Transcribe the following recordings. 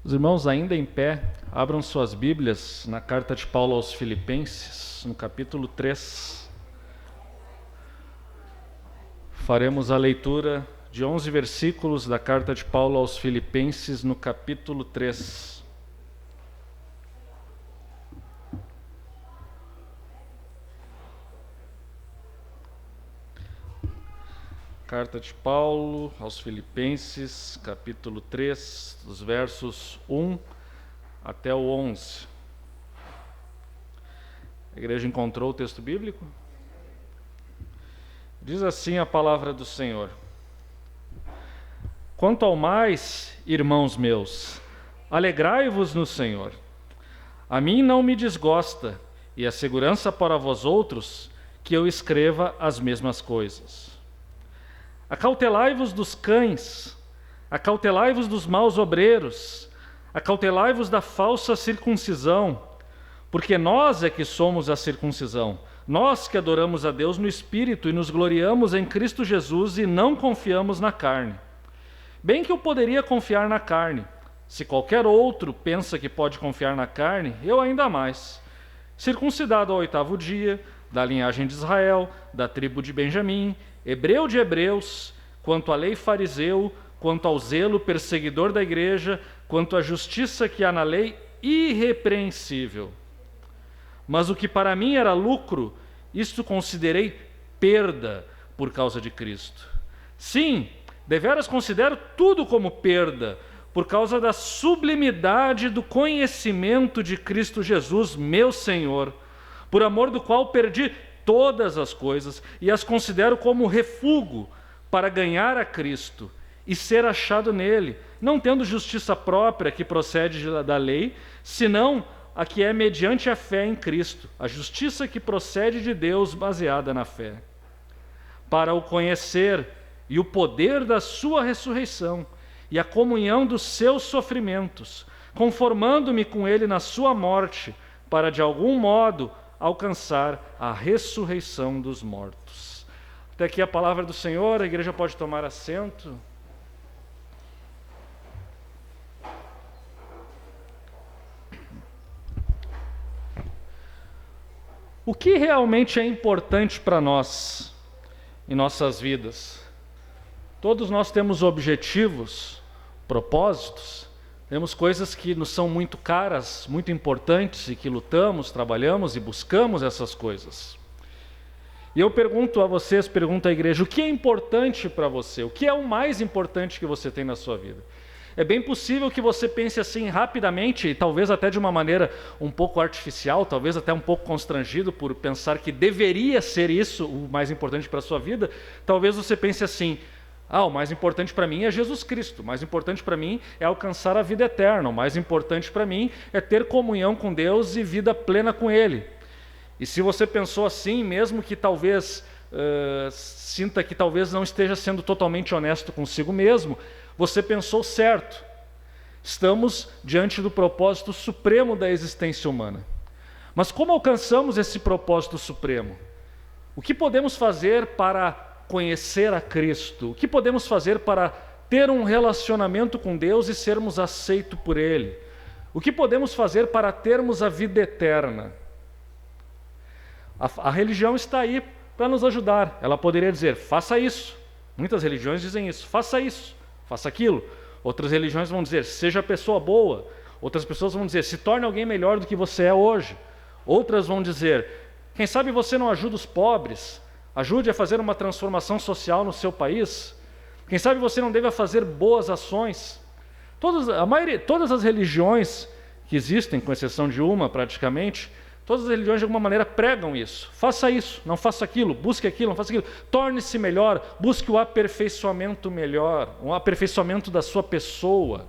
Os irmãos, ainda em pé, abram suas Bíblias na carta de Paulo aos Filipenses, no capítulo 3. Faremos a leitura de 11 versículos da carta de Paulo aos Filipenses, no capítulo 3. Carta de Paulo aos Filipenses, capítulo 3, dos versos 1 até o 11. A igreja encontrou o texto bíblico? Diz assim a palavra do Senhor: Quanto ao mais, irmãos meus, alegrai-vos no Senhor. A mim não me desgosta, e a segurança para vós outros, que eu escreva as mesmas coisas. Acautelai-vos dos cães, acautelai-vos dos maus obreiros, acautelai-vos da falsa circuncisão, porque nós é que somos a circuncisão, nós que adoramos a Deus no Espírito e nos gloriamos em Cristo Jesus e não confiamos na carne. Bem que eu poderia confiar na carne, se qualquer outro pensa que pode confiar na carne, eu ainda mais. Circuncidado ao 8º dia, da linhagem de Israel, da tribo de Benjamim, hebreu de hebreus, quanto à lei fariseu, quanto ao zelo perseguidor da igreja, quanto à justiça que há na lei, irrepreensível. Mas o que para mim era lucro, isto considerei perda por causa de Cristo. Sim, deveras considero tudo como perda, por causa da sublimidade do conhecimento de Cristo Jesus, meu Senhor, por amor do qual perdi todas as coisas e as considero como refúgio para ganhar a Cristo e ser achado nele, não tendo justiça própria que procede da lei, senão a que é mediante a fé em Cristo, a justiça que procede de Deus baseada na fé, para o conhecer e o poder da sua ressurreição e a comunhão dos seus sofrimentos, conformando-me com ele na sua morte, para de algum modo alcançar a ressurreição dos mortos. Até aqui a palavra do Senhor. A igreja pode tomar assento. O que realmente é importante para nós em nossas vidas? Todos nós temos objetivos, propósitos, temos coisas que nos são muito caras, muito importantes e que lutamos, trabalhamos e buscamos essas coisas. E eu pergunto a vocês, pergunto à igreja, o que é importante para você? O que é o mais importante que você tem na sua vida? É bem possível que você pense assim rapidamente, e talvez até de uma maneira um pouco artificial, talvez até um pouco constrangido por pensar que deveria ser isso o mais importante para a sua vida. Talvez você pense assim: o mais importante para mim é Jesus Cristo, o mais importante para mim é alcançar a vida eterna, o mais importante para mim é ter comunhão com Deus e vida plena com Ele. E se você pensou assim, mesmo que talvez sinta que talvez não esteja sendo totalmente honesto consigo mesmo, você pensou certo. Estamos diante do propósito supremo da existência humana. Mas como alcançamos esse propósito supremo? O que podemos fazer para conhecer a Cristo? O que podemos fazer para ter um relacionamento com Deus e sermos aceitos por Ele? O que podemos fazer para termos a vida eterna? A religião está aí para nos ajudar. Ela poderia dizer: faça isso. Muitas religiões dizem isso: faça isso, faça aquilo. Outras religiões vão dizer: seja pessoa boa. Outras pessoas vão dizer: se torne alguém melhor do que você é hoje. Outras vão dizer: quem sabe você não ajuda os pobres? Ajude a fazer uma transformação social no seu país. Quem sabe você não deve fazer boas ações. Todas as religiões que existem, com exceção de uma praticamente, todas as religiões de alguma maneira pregam isso. Faça isso, não faça aquilo, busque aquilo, não faça aquilo. Torne-se melhor, busque o aperfeiçoamento melhor, um aperfeiçoamento da sua pessoa.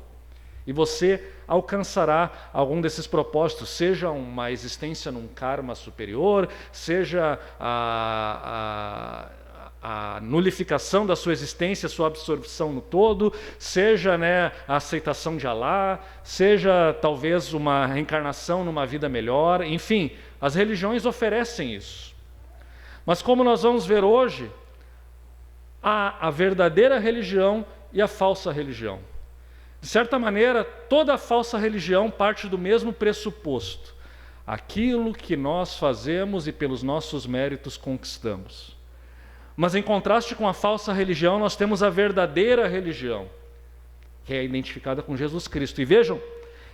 E você alcançará algum desses propósitos, seja uma existência num karma superior, seja a nulificação da sua existência, sua absorção no todo, seja a aceitação de Alá, seja talvez uma reencarnação numa vida melhor. Enfim, as religiões oferecem isso. Mas como nós vamos ver hoje, há a verdadeira religião e a falsa religião. De certa maneira, toda falsa religião parte do mesmo pressuposto: aquilo que nós fazemos e pelos nossos méritos conquistamos. Mas em contraste com a falsa religião, nós temos a verdadeira religião, que é identificada com Jesus Cristo. E vejam,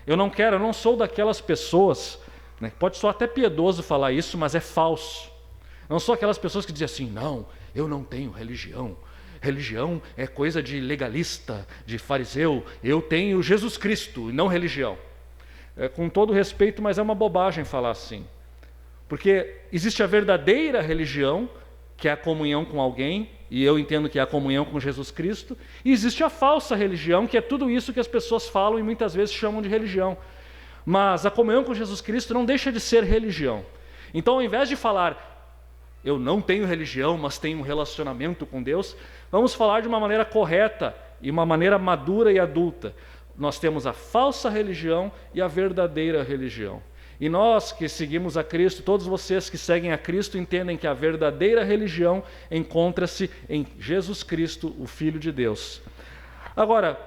eu não sou daquelas pessoas, né, pode soar até piedoso falar isso, mas é falso. Não sou aquelas pessoas que dizem assim: não, eu não tenho religião. Religião é coisa de legalista, de fariseu. Eu tenho Jesus Cristo e não religião. Com todo respeito, mas é uma bobagem falar assim. Porque existe a verdadeira religião, que é a comunhão com alguém, e eu entendo que é a comunhão com Jesus Cristo, e existe a falsa religião, que é tudo isso que as pessoas falam e muitas vezes chamam de religião. Mas a comunhão com Jesus Cristo não deixa de ser religião. Então, ao invés de falar eu não tenho religião, mas tenho um relacionamento com Deus, vamos falar de uma maneira correta e uma maneira madura e adulta. Nós temos a falsa religião e a verdadeira religião. E nós que seguimos a Cristo, todos vocês que seguem a Cristo, entendem que a verdadeira religião encontra-se em Jesus Cristo, o Filho de Deus. Agora,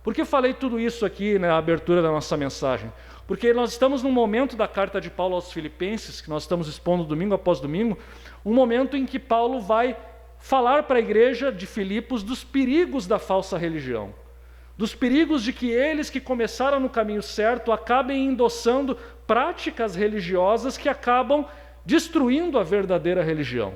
por que eu falei tudo isso aqui na abertura da nossa mensagem? Porque nós estamos num momento da carta de Paulo aos Filipenses, que nós estamos expondo domingo após domingo, um momento em que Paulo vai falar para a igreja de Filipos dos perigos da falsa religião, dos perigos de que eles que começaram no caminho certo acabem endossando práticas religiosas que acabam destruindo a verdadeira religião.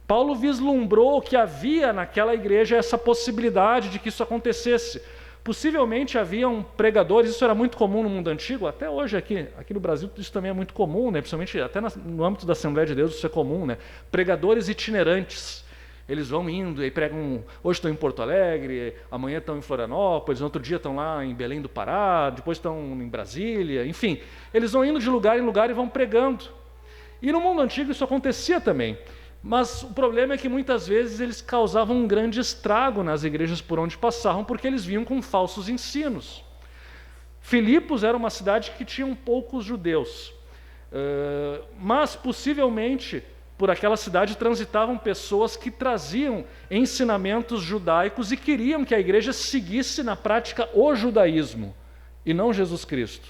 Paulo vislumbrou que havia naquela igreja essa possibilidade de que isso acontecesse. Possivelmente haviam pregadores, isso era muito comum no mundo antigo, até hoje aqui no Brasil isso também é muito comum, né? Principalmente até no âmbito da Assembleia de Deus isso é comum, né? Pregadores itinerantes, eles vão indo e pregam, hoje estão em Porto Alegre, amanhã estão em Florianópolis, no outro dia estão lá em Belém do Pará, depois estão em Brasília, enfim, eles vão indo de lugar em lugar e vão pregando. E no mundo antigo isso acontecia também. Mas o problema é que muitas vezes eles causavam um grande estrago nas igrejas por onde passavam, porque eles vinham com falsos ensinos. Filipos era uma cidade que tinha poucos judeus, mas possivelmente por aquela cidade transitavam pessoas que traziam ensinamentos judaicos e queriam que a igreja seguisse na prática o judaísmo e não Jesus Cristo.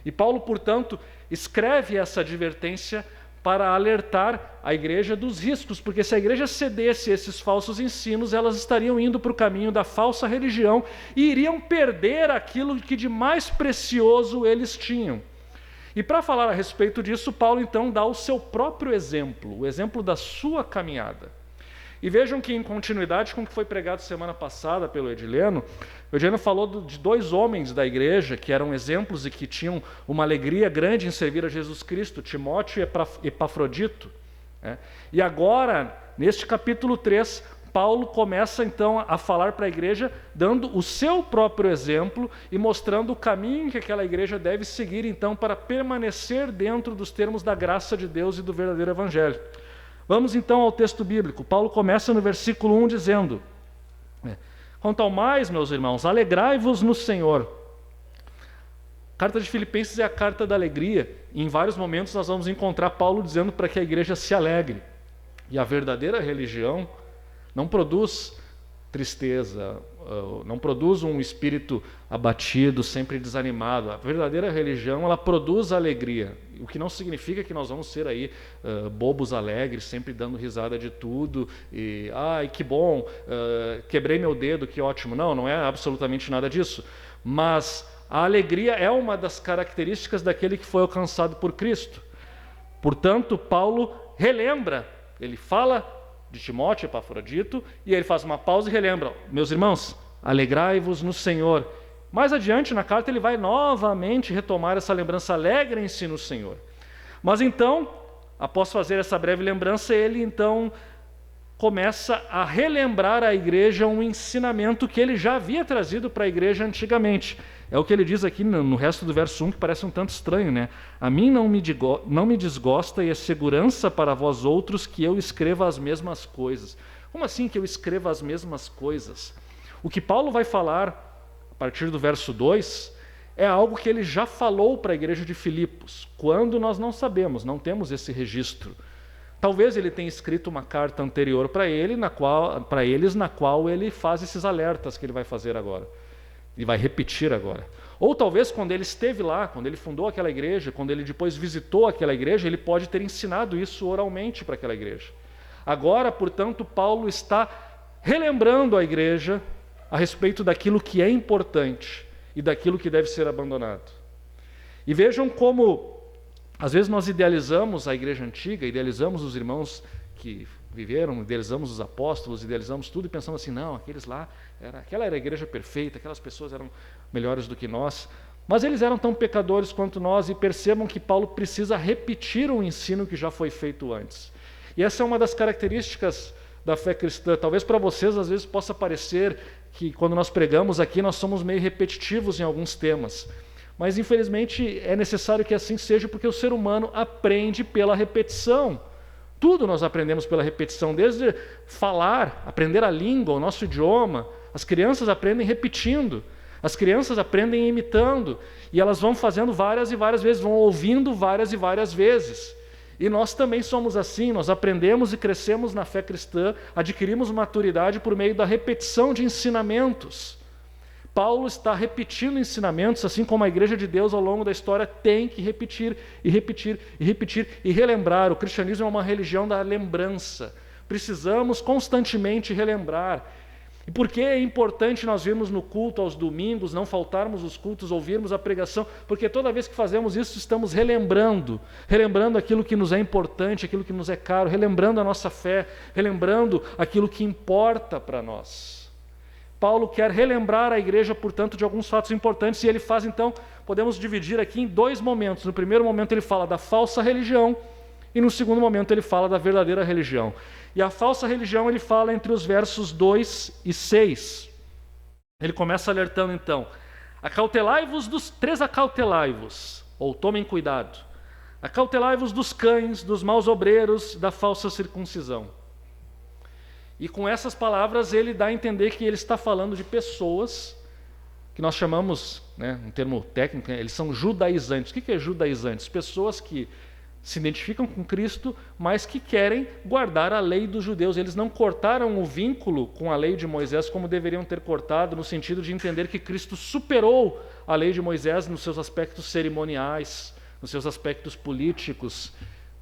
E Paulo, portanto, escreve essa advertência para alertar a igreja dos riscos, porque se a igreja cedesse esses falsos ensinos, elas estariam indo para o caminho da falsa religião e iriam perder aquilo que de mais precioso eles tinham. E para falar a respeito disso, Paulo então dá o seu próprio exemplo, o exemplo da sua caminhada. E vejam que em continuidade com o que foi pregado semana passada pelo Edileno, o Edileno falou de dois homens da igreja que eram exemplos e que tinham uma alegria grande em servir a Jesus Cristo, Timóteo e Epafrodito. E agora, neste capítulo 3, Paulo começa então a falar para a igreja, dando o seu próprio exemplo e mostrando o caminho que aquela igreja deve seguir então para permanecer dentro dos termos da graça de Deus e do verdadeiro evangelho. Vamos então ao texto bíblico. Paulo começa no versículo 1 dizendo: quanto ao mais, meus irmãos, alegrai-vos no Senhor. A carta de Filipenses é a carta da alegria. E em vários momentos nós vamos encontrar Paulo dizendo para que a igreja se alegre. E a verdadeira religião não produz tristeza, não produz um espírito abatido, sempre desanimado. A verdadeira religião, ela produz alegria, o que não significa que nós vamos ser aí bobos alegres, sempre dando risada de tudo, e ai, que bom, quebrei meu dedo, que ótimo. Não é absolutamente nada disso. Mas a alegria é uma das características daquele que foi alcançado por Cristo. Portanto, Paulo relembra, ele fala de Timóteo e Epafrodito, e ele faz uma pausa e relembra: meus irmãos, alegrai-vos no Senhor. Mais adiante na carta ele vai novamente retomar essa lembrança: alegrem-se no Senhor. Mas então, após fazer essa breve lembrança, ele então começa a relembrar à igreja um ensinamento que ele já havia trazido para a igreja antigamente. É o que ele diz aqui no resto do verso 1, que parece um tanto estranho, né? A mim não me desgosta e é segurança para vós outros que eu escreva as mesmas coisas. Como assim que eu escreva as mesmas coisas? O que Paulo vai falar a partir do verso 2 é algo que ele já falou para a igreja de Filipos. Quando nós não sabemos, não temos esse registro. Talvez ele tenha escrito uma carta anterior para eles, na qual ele faz esses alertas que ele vai fazer agora. e vai repetir agora. Ou talvez quando ele esteve lá, quando ele fundou aquela igreja, quando ele depois visitou aquela igreja, ele pode ter ensinado isso oralmente para aquela igreja. Agora, portanto, Paulo está relembrando a igreja a respeito daquilo que é importante e daquilo que deve ser abandonado. E vejam como, às vezes, nós idealizamos a igreja antiga, idealizamos os irmãos que viveram, idealizamos os apóstolos, idealizamos tudo e pensamos assim, não, aqueles lá, aquela era a igreja perfeita, aquelas pessoas eram melhores do que nós, mas eles eram tão pecadores quanto nós, e percebam que Paulo precisa repetir um ensino que já foi feito antes. E essa é uma das características da fé cristã. Talvez para vocês às vezes possa parecer que quando nós pregamos aqui nós somos meio repetitivos em alguns temas, mas infelizmente é necessário que assim seja, porque o ser humano aprende pela repetição. Tudo nós aprendemos pela repetição, desde falar, aprender a língua, o nosso idioma. As crianças aprendem repetindo, as crianças aprendem imitando, e elas vão fazendo várias e várias vezes, vão ouvindo várias e várias vezes. E nós também somos assim, nós aprendemos e crescemos na fé cristã, adquirimos maturidade por meio da repetição de ensinamentos. Paulo está repetindo ensinamentos, assim como a igreja de Deus ao longo da história tem que repetir e repetir e repetir e relembrar. O cristianismo é uma religião da lembrança. Precisamos constantemente relembrar. E por que é importante nós virmos no culto aos domingos, não faltarmos os cultos, ouvirmos a pregação? Porque toda vez que fazemos isso, estamos relembrando aquilo que nos é importante, aquilo que nos é caro, relembrando a nossa fé, relembrando aquilo que importa para nós. Paulo quer relembrar a igreja, portanto, de alguns fatos importantes, e ele faz, então, podemos dividir aqui em dois momentos. No primeiro momento ele fala da falsa religião, e no segundo momento ele fala da verdadeira religião. E a falsa religião ele fala entre os versos 2 e 6. Ele começa alertando, então, acautelai-vos dos três acautelai-vos, ou tomem cuidado. Acautelai-vos dos cães, dos maus obreiros, da falsa circuncisão. E com essas palavras ele dá a entender que ele está falando de pessoas que nós chamamos, um termo técnico, eles são judaizantes. O que é judaizantes? Pessoas que se identificam com Cristo, mas que querem guardar a lei dos judeus. Eles não cortaram o vínculo com a lei de Moisés como deveriam ter cortado, no sentido de entender que Cristo superou a lei de Moisés nos seus aspectos cerimoniais, nos seus aspectos políticos,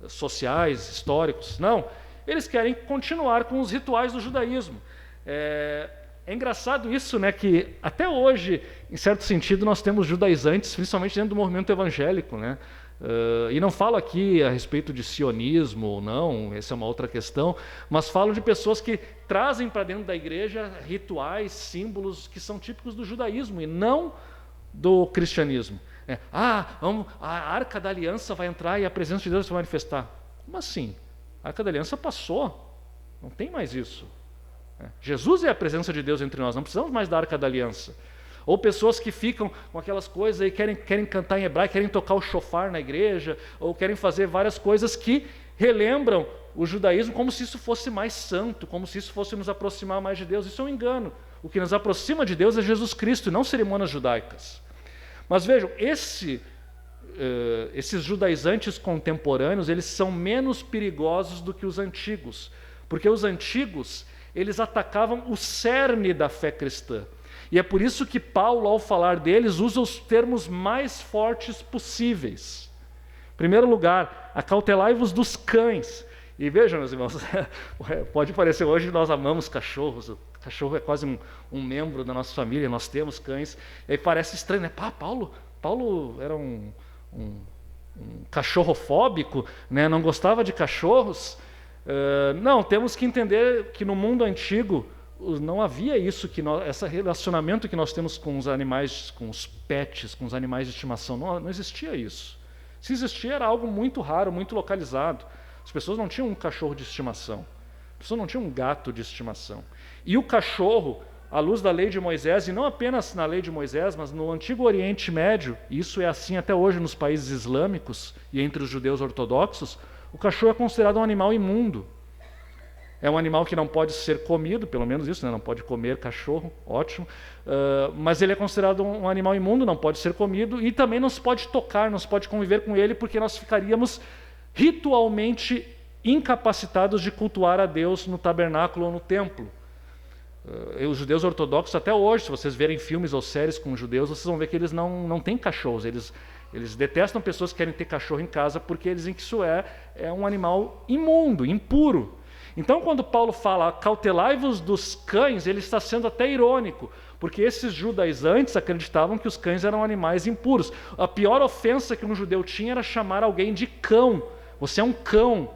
sociais, históricos. Não. Eles querem continuar com os rituais do judaísmo. É engraçado isso, que até hoje, em certo sentido, nós temos judaizantes, principalmente dentro do movimento evangélico. E não falo aqui a respeito de sionismo ou não, essa é uma outra questão, mas falo de pessoas que trazem para dentro da igreja rituais, símbolos que são típicos do judaísmo e não do cristianismo. A Arca da Aliança vai entrar e a presença de Deus vai se manifestar. Como assim? A Arca da Aliança passou, não tem mais isso. Jesus é a presença de Deus entre nós, não precisamos mais da Arca da Aliança. Ou pessoas que ficam com aquelas coisas e querem cantar em hebraico, querem tocar o shofar na igreja, ou querem fazer várias coisas que relembram o judaísmo como se isso fosse mais santo, como se isso fosse nos aproximar mais de Deus. Isso é um engano. O que nos aproxima de Deus é Jesus Cristo, e não cerimônias judaicas. Mas vejam, esses judaizantes contemporâneos, eles são menos perigosos do que os antigos, porque os antigos, eles atacavam o cerne da fé cristã, e é por isso que Paulo, ao falar deles, usa os termos mais fortes possíveis. Em primeiro lugar, acautelai-vos dos cães. E vejam, meus irmãos, pode parecer, hoje nós amamos cachorros, o cachorro é quase um membro da nossa família, nós temos cães, e aí parece estranho, Paulo era um cachorrofóbico, não gostava de cachorros. Não, temos que entender que no mundo antigo não havia isso, esse relacionamento que nós temos com os animais, com os pets, com os animais de estimação, não existia isso. Se existia, era algo muito raro, muito localizado. As pessoas não tinham um cachorro de estimação, as pessoas não tinham um gato de estimação. E o cachorro, à luz da lei de Moisés, e não apenas na lei de Moisés, mas no Antigo Oriente Médio, e isso é assim até hoje nos países islâmicos e entre os judeus ortodoxos, o cachorro é considerado um animal imundo. É um animal que não pode ser comido, pelo menos isso, não pode comer cachorro, ótimo, mas ele é considerado um animal imundo, não pode ser comido, e também não se pode tocar, não se pode conviver com ele, porque nós ficaríamos ritualmente incapacitados de cultuar a Deus no tabernáculo ou no templo. Os judeus ortodoxos até hoje, se vocês verem filmes ou séries com judeus, vocês vão ver que eles não têm cachorros. Eles detestam pessoas que querem ter cachorro em casa porque eles dizem que isso é um animal imundo, impuro. Então, quando Paulo fala cautelai-vos dos cães, ele está sendo até irônico, porque esses judaizantes acreditavam que os cães eram animais impuros. A pior ofensa que um judeu tinha era chamar alguém de cão. Você é um cão.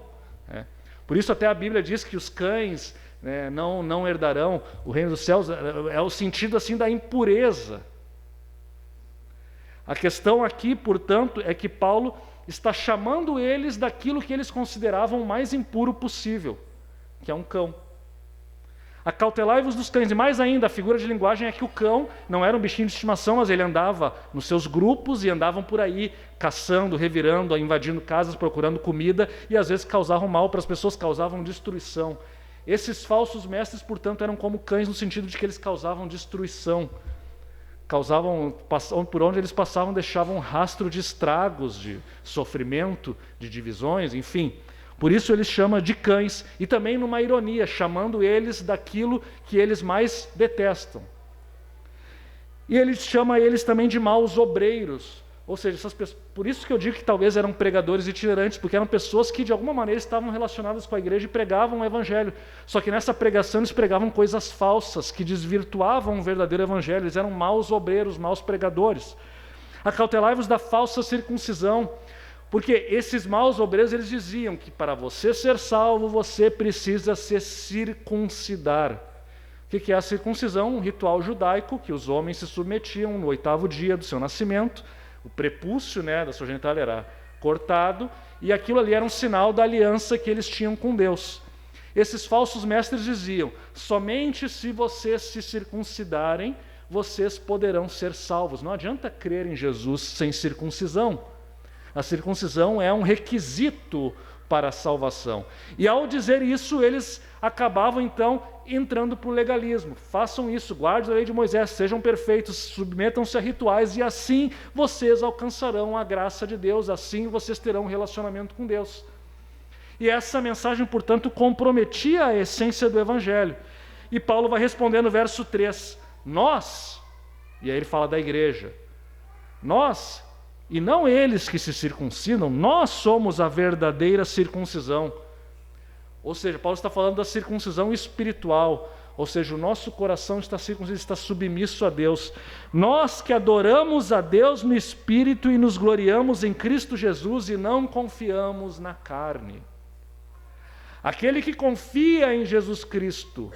Por isso até a Bíblia diz que os cães não herdarão o reino dos céus. É o sentido assim da impureza. A questão aqui, portanto, é que Paulo está chamando eles daquilo que eles consideravam o mais impuro possível, que é um cão. Acautelai-vos dos cães. E mais ainda, a figura de linguagem é que o cão não era um bichinho de estimação, mas ele andava nos seus grupos e andavam por aí, caçando, revirando, invadindo casas, procurando comida, e às vezes causavam mal para as pessoas, causavam destruição. Esses falsos mestres, portanto, eram como cães no sentido de que eles causavam destruição. Por onde eles passavam, deixavam um rastro de estragos, de sofrimento, de divisões, enfim. Por isso ele chama de cães, e também numa ironia, chamando eles daquilo que eles mais detestam. E ele chama eles também de maus obreiros, ou seja, essas pessoas, por isso que eu digo que talvez eram pregadores itinerantes, porque eram pessoas que de alguma maneira estavam relacionadas com a igreja e pregavam o evangelho. Só que nessa pregação eles pregavam coisas falsas, que desvirtuavam o verdadeiro evangelho. Eles eram maus obreiros, maus pregadores. Acautelai-vos da falsa circuncisão, porque esses maus obreiros, eles diziam que para você ser salvo, você precisa se circuncidar. O que é a circuncisão? Um ritual judaico que os homens se submetiam no 8º dia do seu nascimento. O prepúcio da sua genitália era cortado, e aquilo ali era um sinal da aliança que eles tinham com Deus. Esses falsos mestres diziam, somente se vocês se circuncidarem, vocês poderão ser salvos. Não adianta crer em Jesus sem circuncisão. A circuncisão é um requisito para a salvação. E ao dizer isso, eles acabavam então entrando para o legalismo. Façam isso, guardem a lei de Moisés, sejam perfeitos, submetam-se a rituais, e assim vocês alcançarão a graça de Deus, assim vocês terão um relacionamento com Deus. E essa mensagem, portanto, comprometia a essência do Evangelho. E Paulo vai responder no verso 3, nós, e aí ele fala da igreja, nós, e não eles que se circuncidam, nós somos a verdadeira circuncisão. Ou seja, Paulo está falando da circuncisão espiritual, ou seja, o nosso coração está circunciso, está submisso a Deus. Nós que adoramos a Deus no Espírito e nos gloriamos em Cristo Jesus e não confiamos na carne. Aquele que confia em Jesus Cristo,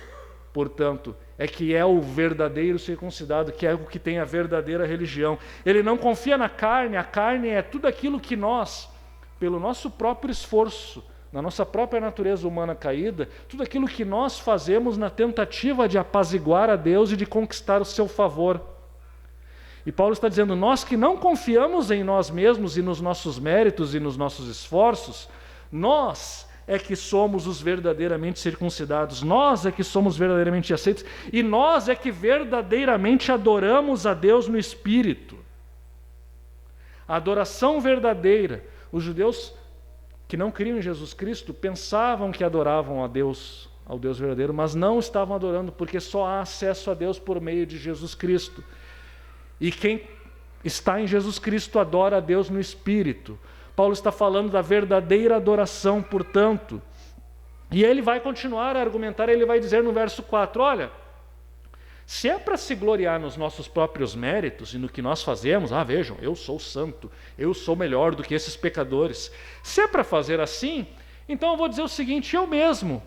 portanto, é que é o verdadeiro circuncidado, que é o que tem a verdadeira religião. Ele não confia na carne, a carne é tudo aquilo que nós, pelo nosso próprio esforço, na nossa própria natureza humana caída, tudo aquilo que nós fazemos na tentativa de apaziguar a Deus e de conquistar o seu favor. E Paulo está dizendo, nós que não confiamos em nós mesmos e nos nossos méritos e nos nossos esforços, nós é que somos os verdadeiramente circuncidados, nós é que somos verdadeiramente aceitos, e nós é que verdadeiramente adoramos a Deus no Espírito. A adoração verdadeira, os judeus que não criam em Jesus Cristo pensavam que adoravam a Deus, ao Deus verdadeiro, mas não estavam adorando, porque só há acesso a Deus por meio de Jesus Cristo. E quem está em Jesus Cristo adora a Deus no Espírito. Paulo está falando da verdadeira adoração, portanto. E ele vai continuar a argumentar, ele vai dizer no verso 4, olha, se é para se gloriar nos nossos próprios méritos e no que nós fazemos, vejam, eu sou santo, eu sou melhor do que esses pecadores. Se é para fazer assim, então eu vou dizer o seguinte, eu mesmo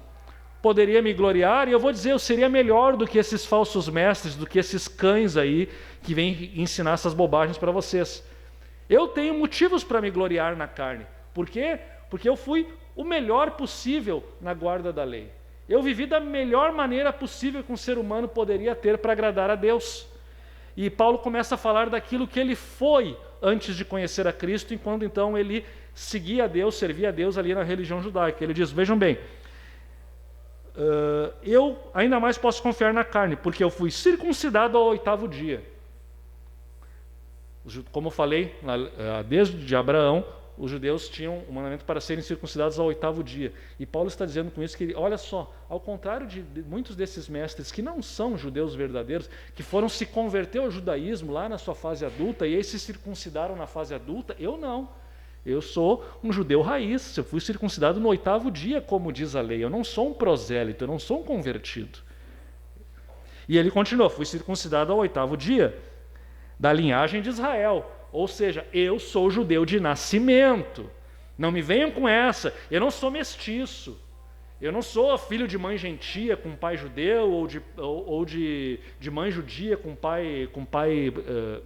poderia me gloriar, e eu vou dizer, eu seria melhor do que esses falsos mestres, do que esses cães aí que vêm ensinar essas bobagens para vocês. Eu tenho motivos para me gloriar na carne. Por quê? Porque eu fui o melhor possível na guarda da lei. Eu vivi da melhor maneira possível que um ser humano poderia ter para agradar a Deus. E Paulo começa a falar daquilo que ele foi antes de conhecer a Cristo, enquanto então ele seguia a Deus, servia a Deus ali na religião judaica. Ele diz, vejam bem, eu ainda mais posso confiar na carne, porque eu fui circuncidado ao 8º dia. Como falei, desde Abraão, os judeus tinham o mandamento para serem circuncidados ao 8º dia. E Paulo está dizendo com isso que, olha só, ao contrário de muitos desses mestres que não são judeus verdadeiros, que foram se converter ao judaísmo lá na sua fase adulta e aí se circuncidaram na fase adulta, eu não. Eu sou um judeu raiz, eu fui circuncidado no 8º dia, como diz a lei. Eu não sou um prosélito, eu não sou um convertido. E ele continua, fui circuncidado ao 8º dia, da linhagem de Israel. Ou seja, eu sou judeu de nascimento. Não me venham com essa, eu não sou mestiço. Eu não sou filho de mãe gentia com pai judeu ou de mãe judia com pai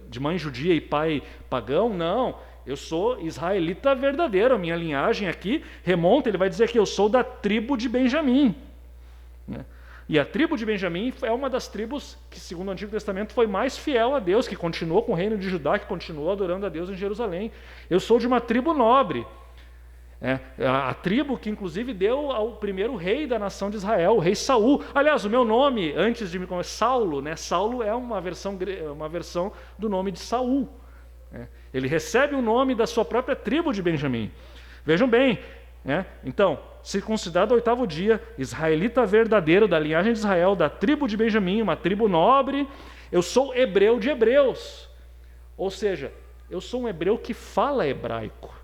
de mãe judia e pai pagão, não. Eu sou israelita verdadeiro. A minha linhagem aqui remonta, ele vai dizer que eu sou da tribo de Benjamim. E a tribo de Benjamim é uma das tribos que, segundo o Antigo Testamento, foi mais fiel a Deus, que continuou com o reino de Judá, que continuou adorando a Deus em Jerusalém. Eu sou de uma tribo nobre. A tribo que, inclusive, deu ao primeiro rei da nação de Israel, o rei Saul. Aliás, o meu nome, antes de me conhecer, Saulo, Saulo é uma versão do nome de Saul. Ele recebe o nome da sua própria tribo de Benjamim. Vejam bem, então, circuncidado ao 8º dia, israelita verdadeiro, da linhagem de Israel, da tribo de Benjamim, uma tribo nobre, eu sou hebreu de hebreus. Ou seja, eu sou um hebreu que fala hebraico.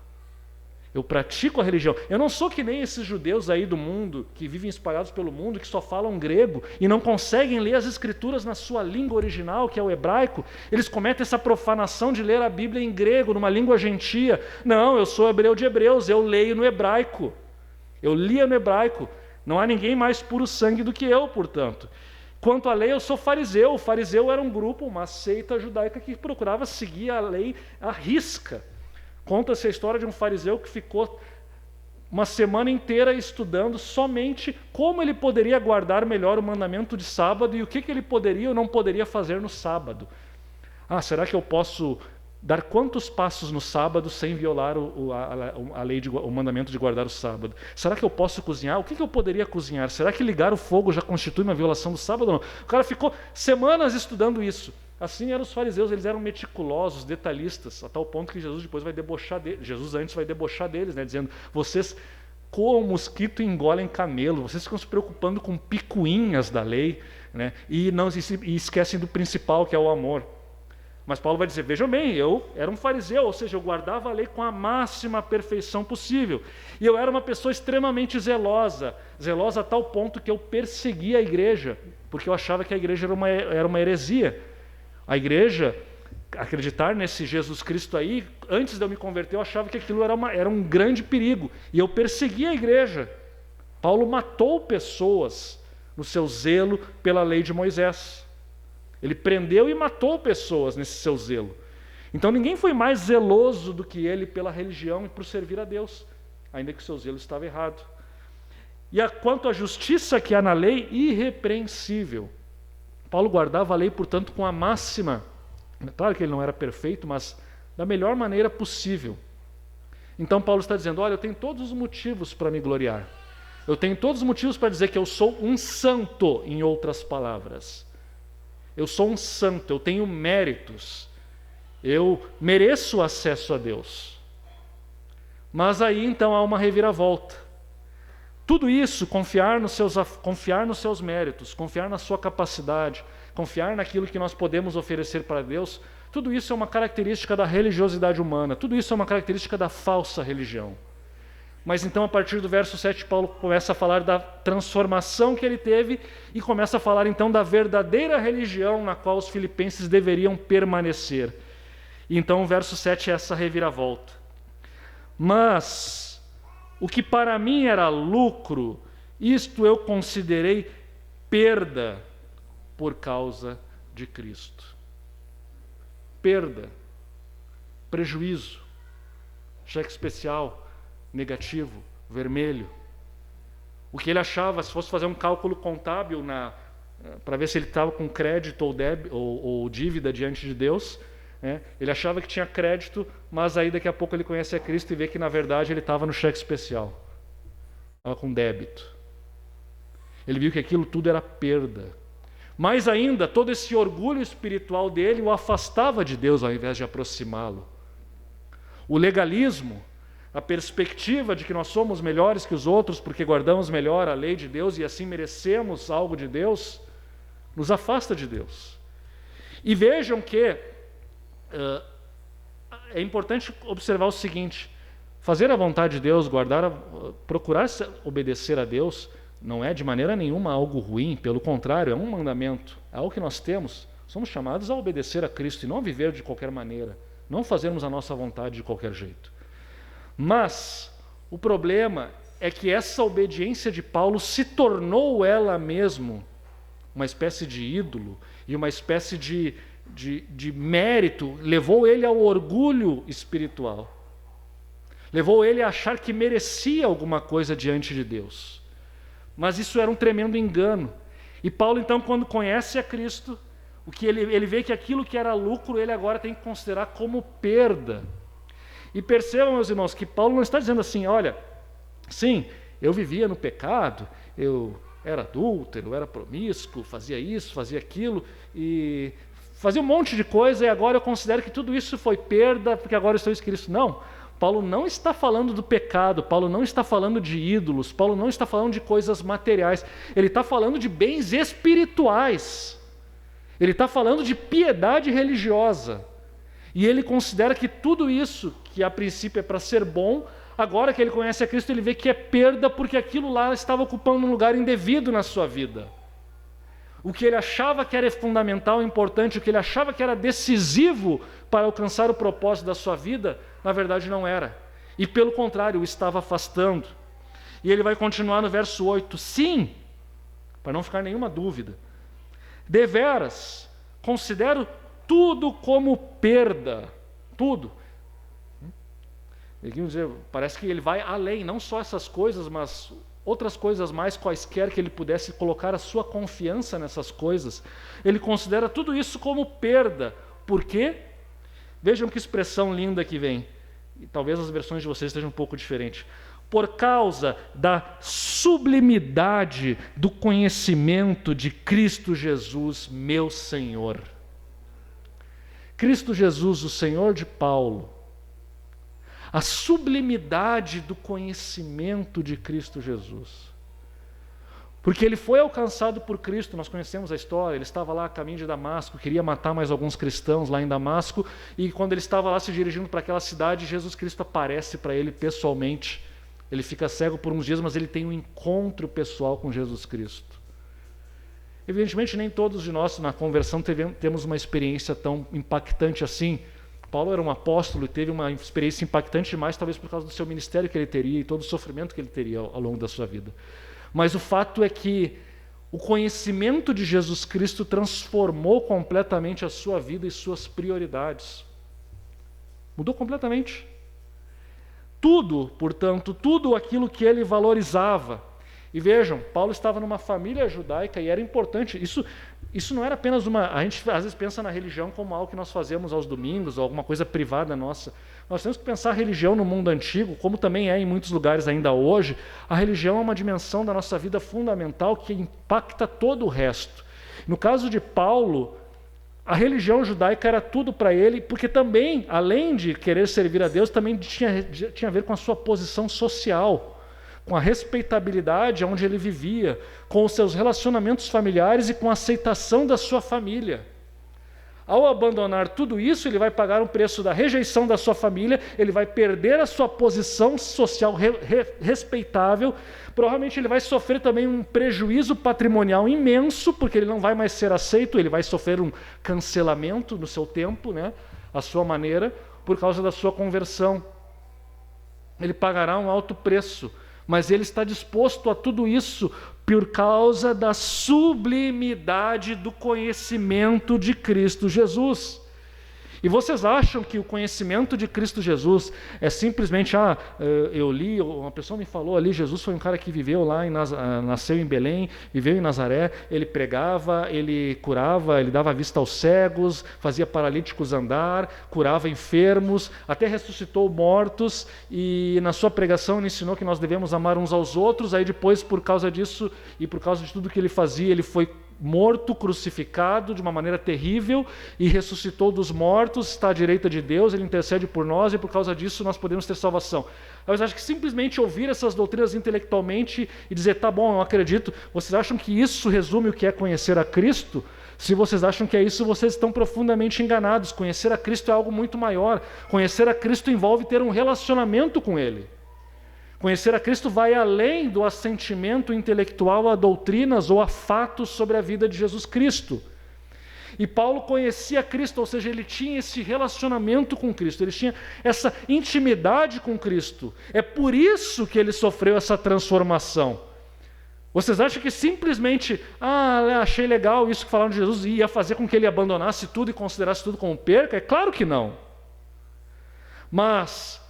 Eu pratico a religião. Eu não sou que nem esses judeus aí do mundo, que vivem espalhados pelo mundo, que só falam grego e não conseguem ler as escrituras na sua língua original, que é o hebraico. Eles cometem essa profanação de ler a Bíblia em grego, numa língua gentia. Não, eu sou hebreu de hebreus, eu leio no hebraico. Eu lia no hebraico. Não há ninguém mais puro sangue do que eu, portanto. Quanto à lei, eu sou fariseu. O fariseu era um grupo, uma seita judaica que procurava seguir a lei à risca. Conta-se a história de um fariseu que ficou uma semana inteira estudando somente como ele poderia guardar melhor o mandamento de sábado e o que ele poderia ou não poderia fazer no sábado. Será que eu posso dar quantos passos no sábado sem violar o mandamento de guardar o sábado? Será que eu posso cozinhar? O que eu poderia cozinhar? Será que ligar o fogo já constitui uma violação do sábado ou não? O cara ficou semanas estudando isso. Assim eram os fariseus, eles eram meticulosos, detalhistas, a tal ponto que Jesus depois vai debochar deles. Jesus antes vai debochar deles, dizendo, vocês coam mosquito e engolem camelo, vocês ficam se preocupando com picuinhas da lei, e esquecem do principal, que é o amor. Mas Paulo vai dizer, vejam bem, eu era um fariseu, ou seja, eu guardava a lei com a máxima perfeição possível. E eu era uma pessoa extremamente zelosa a tal ponto que eu perseguia a igreja, porque eu achava que a igreja era uma heresia. A igreja, acreditar nesse Jesus Cristo aí, antes de eu me converter, eu achava que aquilo era um grande perigo. E eu perseguia a igreja. Paulo matou pessoas no seu zelo pela lei de Moisés. Ele prendeu e matou pessoas nesse seu zelo. Então ninguém foi mais zeloso do que ele pela religião e por servir a Deus, ainda que o seu zelo estava errado. E quanto à justiça que há na lei, irrepreensível. Paulo guardava a lei, portanto, com a máxima, claro que ele não era perfeito, mas da melhor maneira possível. Então Paulo está dizendo, olha, eu tenho todos os motivos para me gloriar. Eu tenho todos os motivos para dizer que eu sou um santo, em outras palavras. Eu sou um santo, eu tenho méritos. Eu mereço acesso a Deus. Mas aí então há uma reviravolta. Tudo isso, confiar nos seus méritos, confiar na sua capacidade, confiar naquilo que nós podemos oferecer para Deus, tudo isso é uma característica da religiosidade humana, tudo isso é uma característica da falsa religião. Mas então, a partir do verso 7, Paulo começa a falar da transformação que ele teve e começa a falar então da verdadeira religião na qual os filipenses deveriam permanecer. E então o verso 7 é essa reviravolta. Mas o que para mim era lucro, isto eu considerei perda por causa de Cristo. Perda, prejuízo, cheque especial, negativo, vermelho. O que ele achava, se fosse fazer um cálculo contábil para ver se ele estava com crédito ou dívida diante de Deus, ele achava que tinha crédito, mas aí daqui a pouco ele conhece a Cristo e vê que na verdade ele estava no cheque especial, estava com débito. Ele viu que aquilo tudo era perda. Mais ainda, todo esse orgulho espiritual dele o afastava de Deus ao invés de aproximá-lo. O legalismo, a perspectiva de que nós somos melhores que os outros porque guardamos melhor a lei de Deus e assim merecemos algo de Deus, nos afasta de Deus. E vejam que é importante observar o seguinte: fazer a vontade de Deus, procurar obedecer a Deus, não é de maneira nenhuma algo ruim, pelo contrário, é um mandamento, é algo que nós temos. Somos chamados a obedecer a Cristo e não a viver de qualquer maneira, não fazermos a nossa vontade de qualquer jeito. Mas o problema é que essa obediência de Paulo se tornou ela mesma uma espécie de ídolo e uma espécie de mérito, levou ele ao orgulho espiritual. Levou ele a achar que merecia alguma coisa diante de Deus. Mas isso era um tremendo engano. E Paulo, então, quando conhece a Cristo, o que ele vê que aquilo que era lucro, ele agora tem que considerar como perda. E percebam, meus irmãos, que Paulo não está dizendo assim: olha, sim, eu vivia no pecado, eu era adúltero, eu era promíscuo, fazia isso, fazia aquilo, e fazia um monte de coisa, e agora eu considero que tudo isso foi perda, porque agora eu estou em Cristo. Não, Paulo não está falando do pecado, Paulo não está falando de ídolos, Paulo não está falando de coisas materiais, ele está falando de bens espirituais, ele está falando de piedade religiosa. E ele considera que tudo isso, que a princípio é para ser bom, agora que ele conhece a Cristo, ele vê que é perda, porque aquilo lá estava ocupando um lugar indevido na sua vida. O que ele achava que era fundamental, importante, o que ele achava que era decisivo para alcançar o propósito da sua vida, na verdade não era. E pelo contrário, o estava afastando. E ele vai continuar no verso 8. Sim, para não ficar nenhuma dúvida, deveras, considero tudo como perda, tudo. Parece que ele vai além, não só essas coisas, mas outras coisas mais quaisquer que ele pudesse colocar a sua confiança nessas coisas. Ele considera tudo isso como perda. Por quê? Vejam que expressão linda que vem. E talvez as versões de vocês estejam um pouco diferentes. Por causa da sublimidade do conhecimento de Cristo Jesus, meu Senhor. Cristo Jesus, o Senhor de Paulo, a sublimidade do conhecimento de Cristo Jesus. Porque ele foi alcançado por Cristo, nós conhecemos a história, ele estava lá a caminho de Damasco, queria matar mais alguns cristãos lá em Damasco, e quando ele estava lá se dirigindo para aquela cidade, Jesus Cristo aparece para ele pessoalmente. Ele fica cego por uns dias, mas ele tem um encontro pessoal com Jesus Cristo. Evidentemente, nem todos de nós na conversão temos uma experiência tão impactante assim. Paulo era um apóstolo e teve uma experiência impactante demais, talvez por causa do seu ministério que ele teria e todo o sofrimento que ele teria ao longo da sua vida. Mas o fato é que o conhecimento de Jesus Cristo transformou completamente a sua vida e suas prioridades. Mudou completamente. Tudo, portanto, tudo aquilo que ele valorizava. E vejam, Paulo estava numa família judaica e era importante. Isso não era apenas uma... A gente às vezes pensa na religião como algo que nós fazemos aos domingos, ou alguma coisa privada nossa. Nós temos que pensar a religião no mundo antigo, como também é em muitos lugares ainda hoje. A religião é uma dimensão da nossa vida fundamental que impacta todo o resto. No caso de Paulo, a religião judaica era tudo para ele, porque também, além de querer servir a Deus, também tinha a ver com a sua posição social, com a respeitabilidade onde ele vivia, com os seus relacionamentos familiares e com a aceitação da sua família. Ao abandonar tudo isso, ele vai pagar um preço da rejeição da sua família, ele vai perder a sua posição social respeitável, provavelmente ele vai sofrer também um prejuízo patrimonial imenso, porque ele não vai mais ser aceito, ele vai sofrer um cancelamento no seu tempo, à sua maneira, por causa da sua conversão. Ele pagará um alto preço, mas ele está disposto a tudo isso por causa da sublimidade do conhecimento de Cristo Jesus. E vocês acham que o conhecimento de Cristo Jesus é simplesmente, eu li, uma pessoa me falou ali, Jesus foi um cara que viveu lá, nasceu em Belém, viveu em Nazaré, ele pregava, ele curava, ele dava vista aos cegos, fazia paralíticos andar, curava enfermos, até ressuscitou mortos, e na sua pregação ele ensinou que nós devemos amar uns aos outros. Aí depois, por causa disso e por causa de tudo que ele fazia, ele foi morto, crucificado de uma maneira terrível e ressuscitou dos mortos, está à direita de Deus, Ele intercede por nós e por causa disso nós podemos ter salvação. Mas acho que simplesmente ouvir essas doutrinas intelectualmente e dizer, tá bom, eu acredito, vocês acham que isso resume o que é conhecer a Cristo? Se vocês acham que é isso, vocês estão profundamente enganados. Conhecer a Cristo é algo muito maior. Conhecer a Cristo envolve ter um relacionamento com Ele. Conhecer a Cristo vai além do assentimento intelectual a doutrinas ou a fatos sobre a vida de Jesus Cristo. E Paulo conhecia Cristo, ou seja, ele tinha esse relacionamento com Cristo, ele tinha essa intimidade com Cristo. É por isso que ele sofreu essa transformação. Vocês acham que simplesmente, achei legal isso que falaram de Jesus, e ia fazer com que ele abandonasse tudo e considerasse tudo como perca? É claro que não. Mas,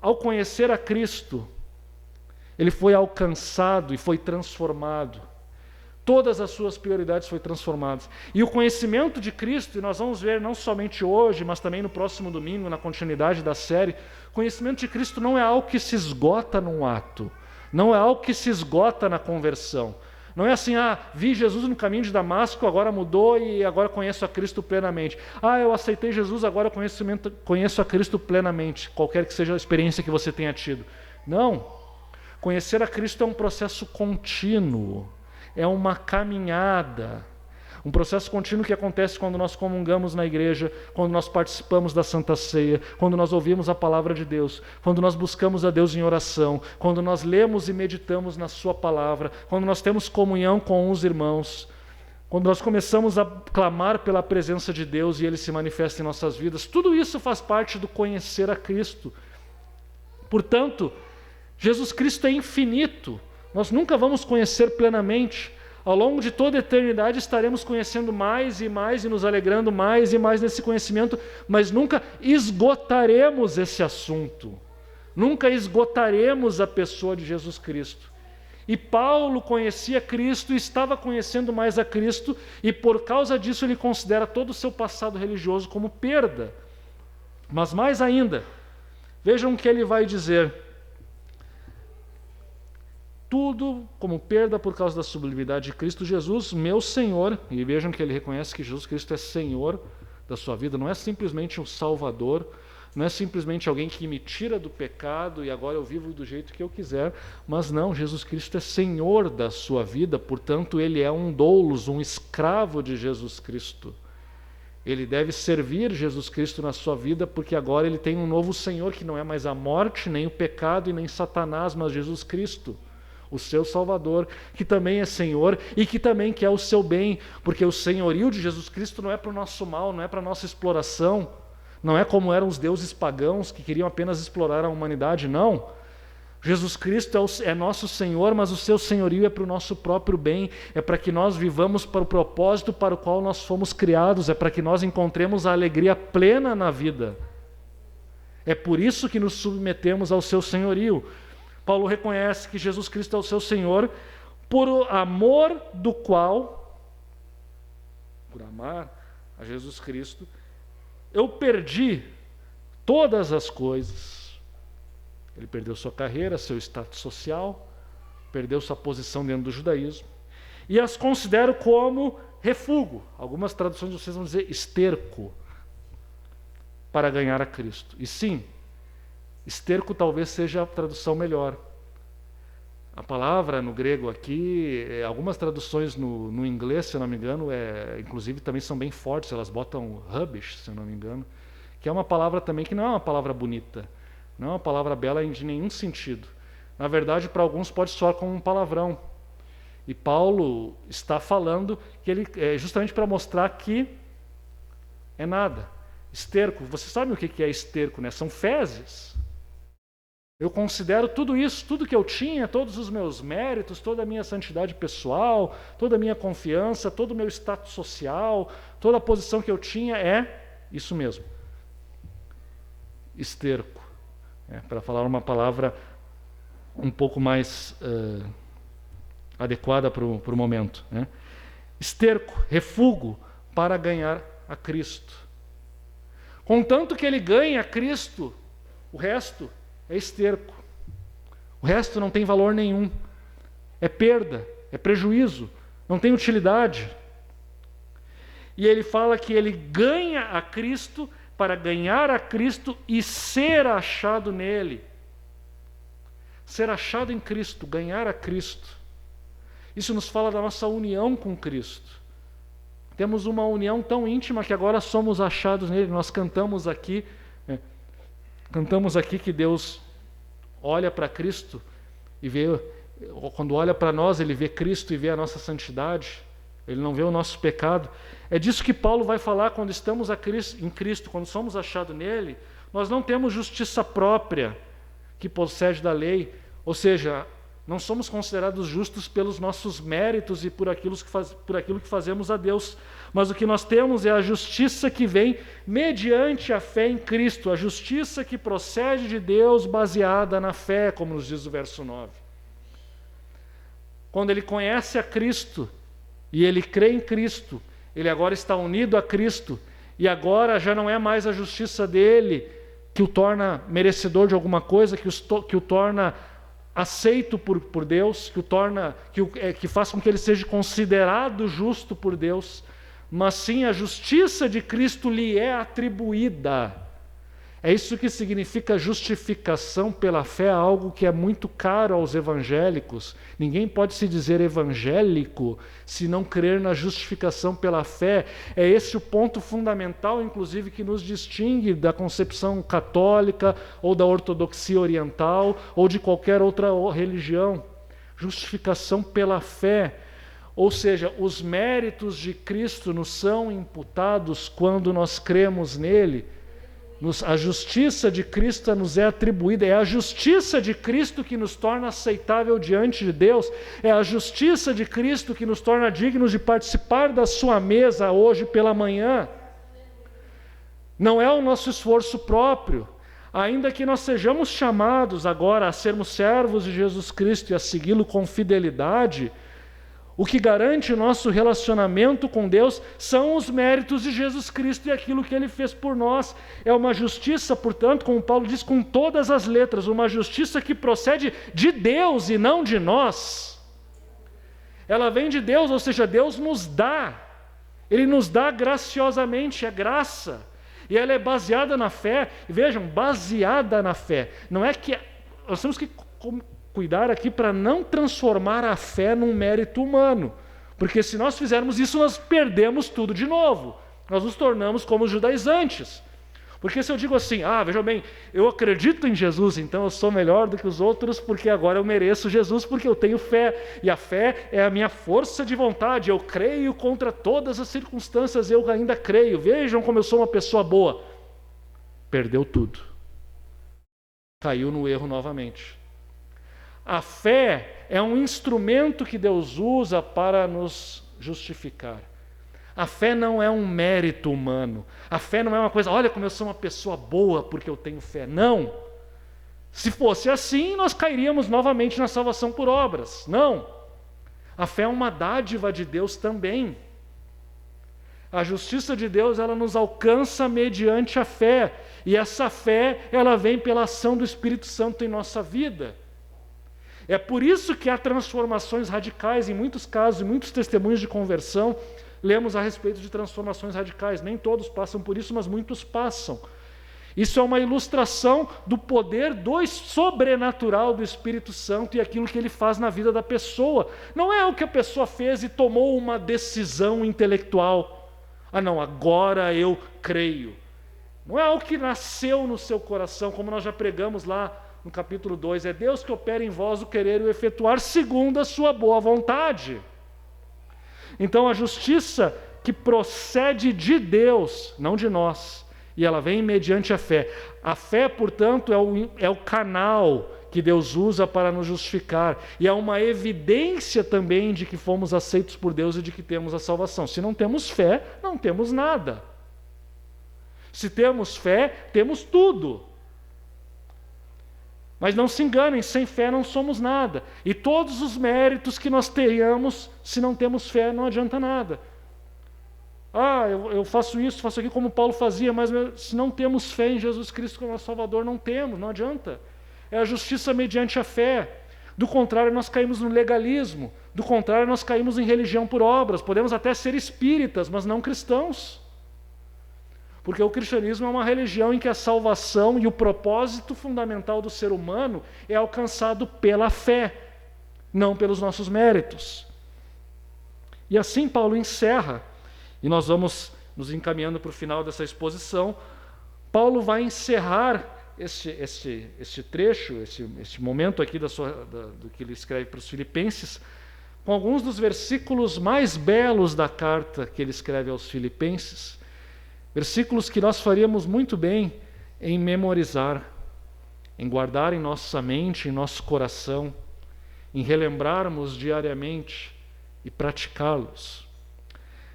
ao conhecer a Cristo, ele foi alcançado e foi transformado. Todas as suas prioridades foram transformadas. E o conhecimento de Cristo, e nós vamos ver não somente hoje, mas também no próximo domingo, na continuidade da série, o conhecimento de Cristo não é algo que se esgota num ato, não é algo que se esgota na conversão. Não é assim, vi Jesus no caminho de Damasco, agora mudou e agora conheço a Cristo plenamente. Eu aceitei Jesus, agora conheço a Cristo plenamente, qualquer que seja a experiência que você tenha tido. Não. Conhecer a Cristo é um processo contínuo, é uma caminhada. Um processo contínuo que acontece quando nós comungamos na igreja, quando nós participamos da Santa Ceia, quando nós ouvimos a palavra de Deus, quando nós buscamos a Deus em oração, quando nós lemos e meditamos na sua palavra, quando nós temos comunhão com os irmãos, quando nós começamos a clamar pela presença de Deus e Ele se manifesta em nossas vidas. Tudo isso faz parte do conhecer a Cristo. Portanto, Jesus Cristo é infinito. Nós nunca vamos conhecer plenamente. Ao longo de toda a eternidade estaremos conhecendo mais e mais e nos alegrando mais e mais nesse conhecimento, mas nunca esgotaremos esse assunto. Nunca esgotaremos a pessoa de Jesus Cristo. E Paulo conhecia Cristo e estava conhecendo mais a Cristo, e por causa disso ele considera todo o seu passado religioso como perda. Mas mais ainda, vejam o que ele vai dizer. Tudo como perda por causa da sublimidade de Cristo Jesus, meu Senhor. E vejam que ele reconhece que Jesus Cristo é Senhor da sua vida, não é simplesmente um Salvador, não é simplesmente alguém que me tira do pecado e agora eu vivo do jeito que eu quiser, mas não, Jesus Cristo é Senhor da sua vida, portanto ele é um doulos, um escravo de Jesus Cristo. Ele deve servir Jesus Cristo na sua vida, porque agora ele tem um novo Senhor, que não é mais a morte, nem o pecado e nem Satanás, mas Jesus Cristo, o seu Salvador, que também é Senhor e que também quer o seu bem, porque o senhorio de Jesus Cristo não é para o nosso mal, não é para a nossa exploração, não é como eram os deuses pagãos que queriam apenas explorar a humanidade, não. Jesus Cristo é nosso Senhor, mas o seu senhorio é para o nosso próprio bem, é para que nós vivamos para o propósito para o qual nós fomos criados, é para que nós encontremos a alegria plena na vida. É por isso que nos submetemos ao seu senhorio. Paulo reconhece que Jesus Cristo é o seu Senhor, por amor do qual, por amar a Jesus Cristo, eu perdi todas as coisas. Ele perdeu sua carreira, seu status social, perdeu sua posição dentro do judaísmo, e as considero como refúgio. Algumas traduções vocês vão dizer esterco, para ganhar a Cristo. E sim, esterco talvez seja a tradução melhor. A palavra no grego aqui, algumas traduções no inglês, se eu não me engano, inclusive também são bem fortes, elas botam rubbish, se eu não me engano, que é uma palavra também que não é uma palavra bonita, não é uma palavra bela de nenhum sentido. Na verdade, para alguns pode soar como um palavrão. E Paulo está falando que ele justamente para mostrar que é nada. Esterco, você sabe o que é esterco, né? São fezes. Eu considero tudo isso, tudo que eu tinha, todos os meus méritos, toda a minha santidade pessoal, toda a minha confiança, todo o meu status social, toda a posição que eu tinha é isso mesmo. Esterco. Para falar uma palavra um pouco mais adequada para o momento. Né? Esterco, refúgio para ganhar a Cristo. Contanto que ele ganhe a Cristo, o resto é esterco. O resto não tem valor nenhum. É perda, é prejuízo. não tem utilidade. E ele fala que ele ganha a Cristo para ganhar a Cristo e ser achado nele. Ser achado em Cristo, ganhar a Cristo. Isso nos fala da nossa união com Cristo. Temos uma união tão íntima que agora somos achados nele. Nós cantamos aqui que Deus olha para Cristo e vê, quando olha para nós, ele vê Cristo e vê a nossa santidade. Ele não vê o nosso pecado. É disso que Paulo vai falar quando estamos em Cristo, quando somos achados nele. Nós não temos justiça própria que procede da lei, ou seja, não somos considerados justos pelos nossos méritos e por aquilo que fazemos a Deus, mas o que nós temos é a justiça que vem mediante a fé em Cristo, a justiça que procede de Deus baseada na fé, como nos diz o verso 9. Quando ele conhece a Cristo e ele crê em Cristo, ele agora está unido a Cristo, e agora já não é mais a justiça dele que o torna merecedor de alguma coisa, que o torna aceito por Deus, que faz com que ele seja considerado justo por Deus, mas sim a justiça de Cristo lhe é atribuída. É isso que significa justificação pela fé, algo que é muito caro aos evangélicos. Ninguém pode se dizer evangélico se não crer na justificação pela fé. É esse o ponto fundamental, inclusive, que nos distingue da concepção católica ou da ortodoxia oriental ou de qualquer outra religião. Justificação pela fé. Ou seja, os méritos de Cristo nos são imputados quando nós cremos nele. A justiça de Cristo nos é atribuída, é a justiça de Cristo que nos torna aceitável diante de Deus, é a justiça de Cristo que nos torna dignos de participar da sua mesa hoje pela manhã. Não é o nosso esforço próprio, ainda que nós sejamos chamados agora a sermos servos de Jesus Cristo e a segui-lo com fidelidade. O que garante o nosso relacionamento com Deus são os méritos de Jesus Cristo e aquilo que Ele fez por nós. É uma justiça, portanto, como Paulo diz, com todas as letras, uma justiça que procede de Deus e não de nós. Ela vem de Deus, ou seja, Deus nos dá. Ele nos dá graciosamente, é graça. E ela é baseada na fé. Vejam, baseada na fé. Não é que... Nós temos que cuidar aqui para não transformar a fé num mérito humano, porque se nós fizermos isso, nós perdemos tudo de novo, nós nos tornamos como os judaizantes. Porque se eu digo assim, vejam bem, eu acredito em Jesus, então eu sou melhor do que os outros, porque agora eu mereço Jesus, porque eu tenho fé, e a fé é a minha força de vontade, eu creio contra todas as circunstâncias, eu ainda creio, vejam como eu sou uma pessoa boa. Perdeu tudo, caiu no erro novamente. A fé é um instrumento que Deus usa para nos justificar. A fé não é um mérito humano. A fé não é uma coisa, olha como eu sou uma pessoa boa porque eu tenho fé. Não. Se fosse assim, nós cairíamos novamente na salvação por obras. Não. A fé é uma dádiva de Deus também. A justiça de Deus, ela nos alcança mediante a fé. E essa fé, ela vem pela ação do Espírito Santo em nossa vida. É por isso que há transformações radicais, em muitos casos, em muitos testemunhos de conversão, lemos a respeito de transformações radicais. Nem todos passam por isso, mas muitos passam. Isso é uma ilustração do poder sobrenatural do Espírito Santo e aquilo que ele faz na vida da pessoa. Não é o que a pessoa fez e tomou uma decisão intelectual. Não, agora eu creio. Não é algo que nasceu no seu coração, como nós já pregamos lá no capítulo 2, é Deus que opera em vós o querer e o efetuar segundo a sua boa vontade. Então a justiça que procede de Deus, não de nós, e ela vem mediante a fé. A fé, portanto, é o canal que Deus usa para nos justificar, e é uma evidência também de que fomos aceitos por Deus e de que temos a salvação. Se não temos fé, não temos nada. Se temos fé, temos tudo. Mas não se enganem, sem fé não somos nada. E todos os méritos que nós tenhamos, se não temos fé, não adianta nada. Eu faço isso, faço aquilo como Paulo fazia, mas se não temos fé em Jesus Cristo como nosso Salvador, não adianta. É a justiça mediante a fé. Do contrário, nós caímos no legalismo. Do contrário, nós caímos em religião por obras. Podemos até ser espíritas, mas não cristãos. Porque o cristianismo é uma religião em que a salvação e o propósito fundamental do ser humano é alcançado pela fé, não pelos nossos méritos. E assim Paulo encerra, e nós vamos nos encaminhando para o final dessa exposição. Paulo vai encerrar este trecho, este momento aqui do que ele escreve para os Filipenses, com alguns dos versículos mais belos da carta que ele escreve aos Filipenses, versículos que nós faríamos muito bem em memorizar, em guardar em nossa mente, em nosso coração, em relembrarmos diariamente e praticá-los.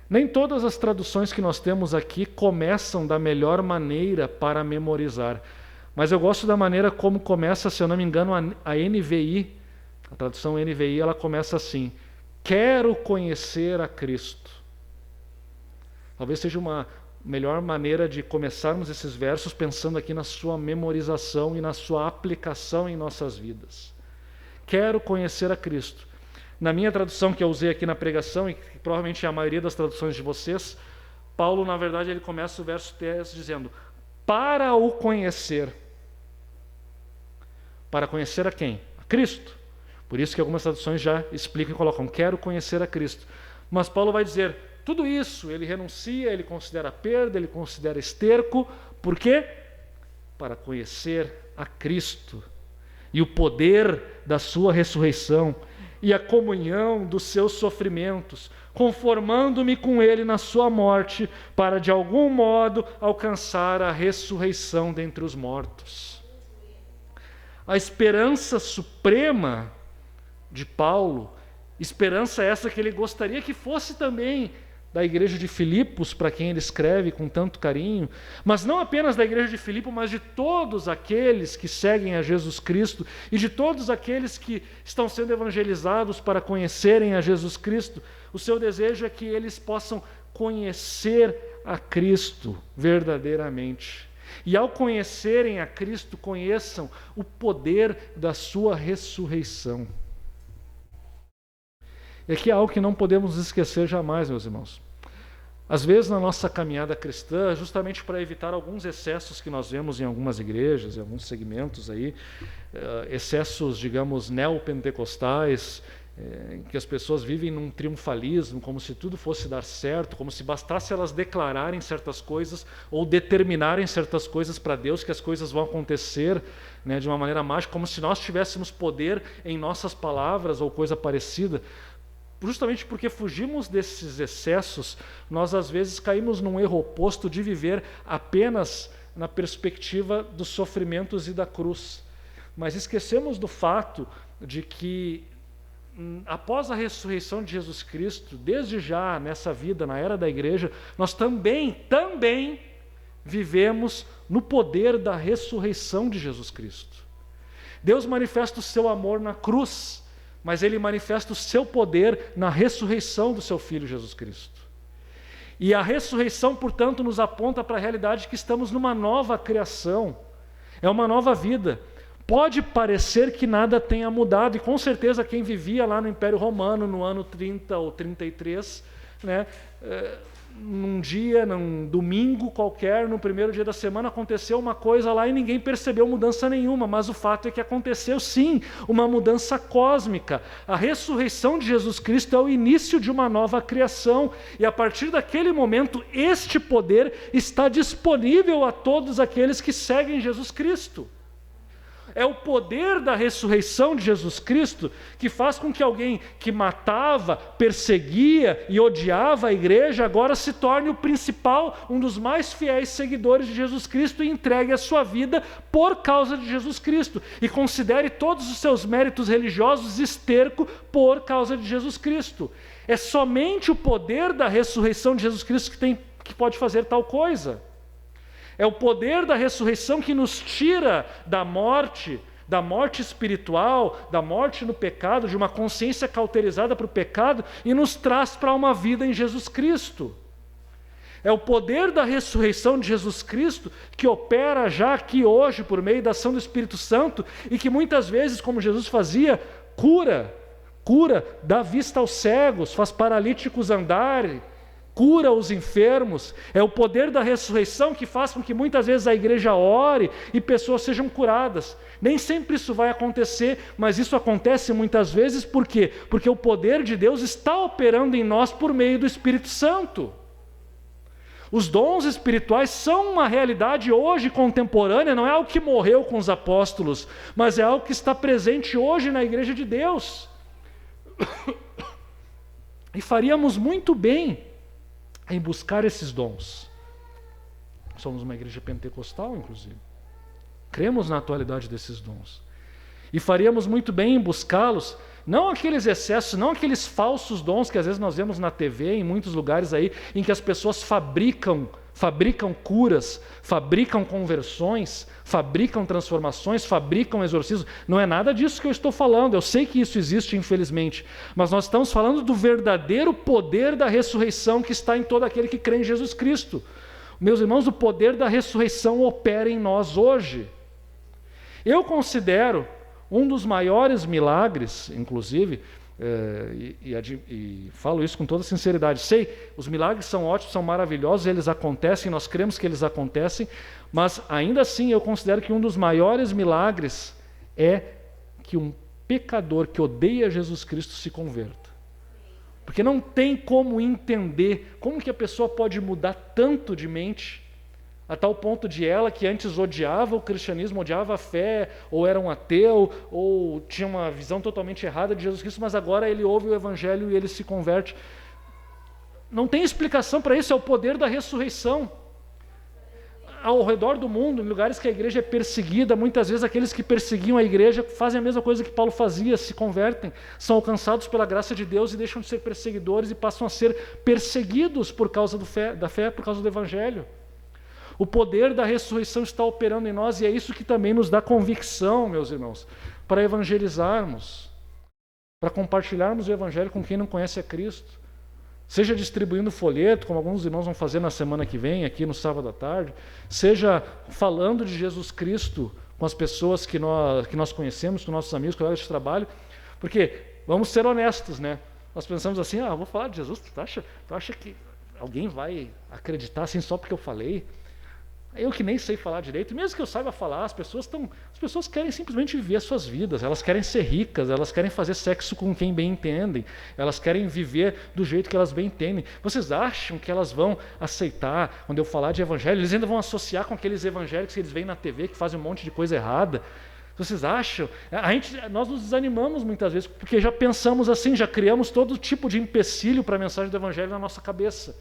Nem todas as traduções que nós temos aqui começam da melhor maneira para memorizar, mas eu gosto da maneira como começa, se eu não me engano, a NVI, a tradução NVI, ela começa assim: quero conhecer a Cristo. Talvez seja uma melhor maneira de começarmos esses versos pensando aqui na sua memorização e na sua aplicação em nossas vidas. Quero conhecer a Cristo. Na minha tradução que eu usei aqui na pregação, e que provavelmente é a maioria das traduções de vocês, Paulo, na verdade, ele começa o verso 10 dizendo: para o conhecer. Para conhecer a quem? A Cristo. Por isso que algumas traduções já explicam e colocam: quero conhecer a Cristo. Mas Paulo vai dizer, tudo isso ele renuncia, ele considera perda, ele considera esterco. Por quê? Para conhecer a Cristo e o poder da sua ressurreição e a comunhão dos seus sofrimentos, conformando-me com ele na sua morte, para de algum modo alcançar a ressurreição dentre os mortos. A esperança suprema de Paulo, esperança essa que ele gostaria que fosse também da igreja de Filipos, para quem ele escreve com tanto carinho, mas não apenas da igreja de Filipos, mas de todos aqueles que seguem a Jesus Cristo e de todos aqueles que estão sendo evangelizados para conhecerem a Jesus Cristo. O seu desejo é que eles possam conhecer a Cristo verdadeiramente. E ao conhecerem a Cristo, conheçam o poder da sua ressurreição. E aqui é algo que não podemos esquecer jamais, meus irmãos. Às vezes, na nossa caminhada cristã, justamente para evitar alguns excessos que nós vemos em algumas igrejas, em alguns segmentos aí, excessos, digamos, neopentecostais, em que as pessoas vivem num triunfalismo, como se tudo fosse dar certo, como se bastasse elas declararem certas coisas ou determinarem certas coisas para Deus, que as coisas vão acontecer, né, de uma maneira mágica, como se nós tivéssemos poder em nossas palavras ou coisa parecida. Justamente porque fugimos desses excessos, nós às vezes caímos num erro oposto de viver apenas na perspectiva dos sofrimentos e da cruz. Mas esquecemos do fato de que, após a ressurreição de Jesus Cristo, desde já nessa vida, na era da igreja, nós também vivemos no poder da ressurreição de Jesus Cristo. Deus manifesta o seu amor na cruz, mas Ele manifesta o seu poder na ressurreição do seu Filho Jesus Cristo. E a ressurreição, portanto, nos aponta para a realidade de que estamos numa nova criação, é uma nova vida. Pode parecer que nada tenha mudado, e com certeza quem vivia lá no Império Romano, no ano 30 ou 33, né, num dia, num domingo qualquer, no primeiro dia da semana, aconteceu uma coisa lá e ninguém percebeu mudança nenhuma, mas o fato é que aconteceu sim, uma mudança cósmica. A ressurreição de Jesus Cristo é o início de uma nova criação, e a partir daquele momento, este poder está disponível a todos aqueles que seguem Jesus Cristo. É o poder da ressurreição de Jesus Cristo que faz com que alguém que matava, perseguia e odiava a igreja agora se torne o principal, um dos mais fiéis seguidores de Jesus Cristo e entregue a sua vida por causa de Jesus Cristo e considere todos os seus méritos religiosos esterco por causa de Jesus Cristo. É somente o poder da ressurreição de Jesus Cristo que pode fazer tal coisa. É o poder da ressurreição que nos tira da morte espiritual, da morte no pecado, de uma consciência cauterizada para o pecado e nos traz para uma vida em Jesus Cristo. É o poder da ressurreição de Jesus Cristo que opera já aqui hoje por meio da ação do Espírito Santo e que muitas vezes, como Jesus fazia, cura, dá vista aos cegos, faz paralíticos andar, cura os enfermos. É o poder da ressurreição que faz com que muitas vezes a igreja ore e pessoas sejam curadas. Nem sempre isso vai acontecer, mas isso acontece muitas vezes por quê? Porque o poder de Deus está operando em nós por meio do Espírito Santo. Os dons espirituais são uma realidade hoje contemporânea, não é algo que morreu com os apóstolos, mas é algo que está presente hoje na igreja de Deus. E faríamos muito bem em buscar esses dons. Somos uma igreja pentecostal, inclusive. Cremos na atualidade desses dons. E faríamos muito bem em buscá-los, não aqueles excessos, não aqueles falsos dons que às vezes nós vemos na TV, em muitos lugares aí, em que as pessoas fabricam curas, fabricam conversões, fabricam transformações, fabricam exorcismos. Não é nada disso que eu estou falando, eu sei que isso existe, infelizmente, mas nós estamos falando do verdadeiro poder da ressurreição que está em todo aquele que crê em Jesus Cristo. Meus irmãos, o poder da ressurreição opera em nós hoje. Eu considero um dos maiores milagres, inclusive, e falo isso com toda sinceridade, sei, os milagres são ótimos, são maravilhosos, eles acontecem, nós cremos que eles acontecem, mas ainda assim eu considero que um dos maiores milagres é que um pecador que odeia Jesus Cristo se converta. Porque não tem como entender como que a pessoa pode mudar tanto de mente, a tal ponto de ela, que antes odiava o cristianismo, odiava a fé, ou era um ateu, ou tinha uma visão totalmente errada de Jesus Cristo, mas agora ele ouve o Evangelho e ele se converte. Não tem explicação para isso, é o poder da ressurreição. Ao redor do mundo, em lugares que a igreja é perseguida, muitas vezes aqueles que perseguiam a igreja fazem a mesma coisa que Paulo fazia, se convertem, são alcançados pela graça de Deus e deixam de ser perseguidores e passam a ser perseguidos por causa da fé, por causa do Evangelho. O poder da ressurreição está operando em nós e é isso que também nos dá convicção, meus irmãos, para evangelizarmos, para compartilharmos o Evangelho com quem não conhece a Cristo. Seja distribuindo folheto, como alguns irmãos vão fazer na semana que vem, aqui no sábado à tarde, seja falando de Jesus Cristo com as pessoas que nós conhecemos, com nossos amigos, colegas de trabalho, porque, vamos ser honestos, né? Nós pensamos assim, vou falar de Jesus, tu acha que alguém vai acreditar assim só porque eu falei? Eu que nem sei falar direito, mesmo que eu saiba falar, as pessoas querem simplesmente viver as suas vidas, elas querem ser ricas, elas querem fazer sexo com quem bem entendem, elas querem viver do jeito que elas bem entendem. Vocês acham que elas vão aceitar, quando eu falar de evangelho, eles ainda vão associar com aqueles evangélicos que eles veem na TV, que fazem um monte de coisa errada? Vocês acham? Nós nos desanimamos muitas vezes, porque já pensamos assim, já criamos todo tipo de empecilho para a mensagem do evangelho na nossa cabeça.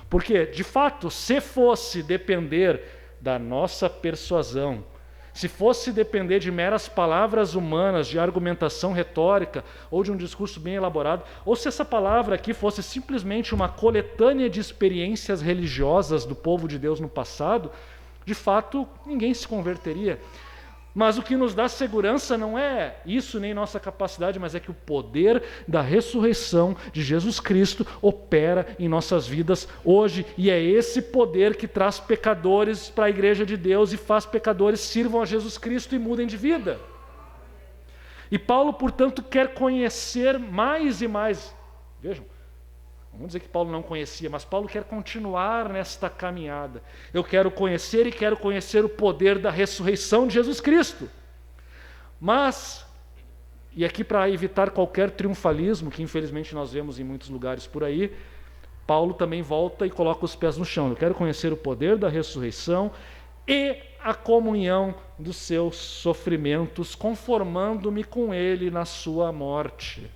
Porque, de fato, se fosse depender da nossa persuasão, se fosse depender de meras palavras humanas, de argumentação retórica, ou de um discurso bem elaborado, ou se essa palavra aqui fosse simplesmente uma coletânea de experiências religiosas do povo de Deus no passado, de fato, ninguém se converteria. Mas o que nos dá segurança não é isso nem nossa capacidade, mas é que o poder da ressurreição de Jesus Cristo opera em nossas vidas hoje. E é esse poder que traz pecadores para a igreja de Deus e faz pecadores sirvam a Jesus Cristo e mudem de vida. E Paulo, portanto, quer conhecer mais e mais. Vejam, vamos dizer que Paulo não conhecia, mas Paulo quer continuar nesta caminhada. Eu quero conhecer e quero conhecer o poder da ressurreição de Jesus Cristo. Mas, e aqui para evitar qualquer triunfalismo, que infelizmente nós vemos em muitos lugares por aí, Paulo também volta e coloca os pés no chão. Eu quero conhecer o poder da ressurreição e a comunhão dos seus sofrimentos, conformando-me com ele na sua morte.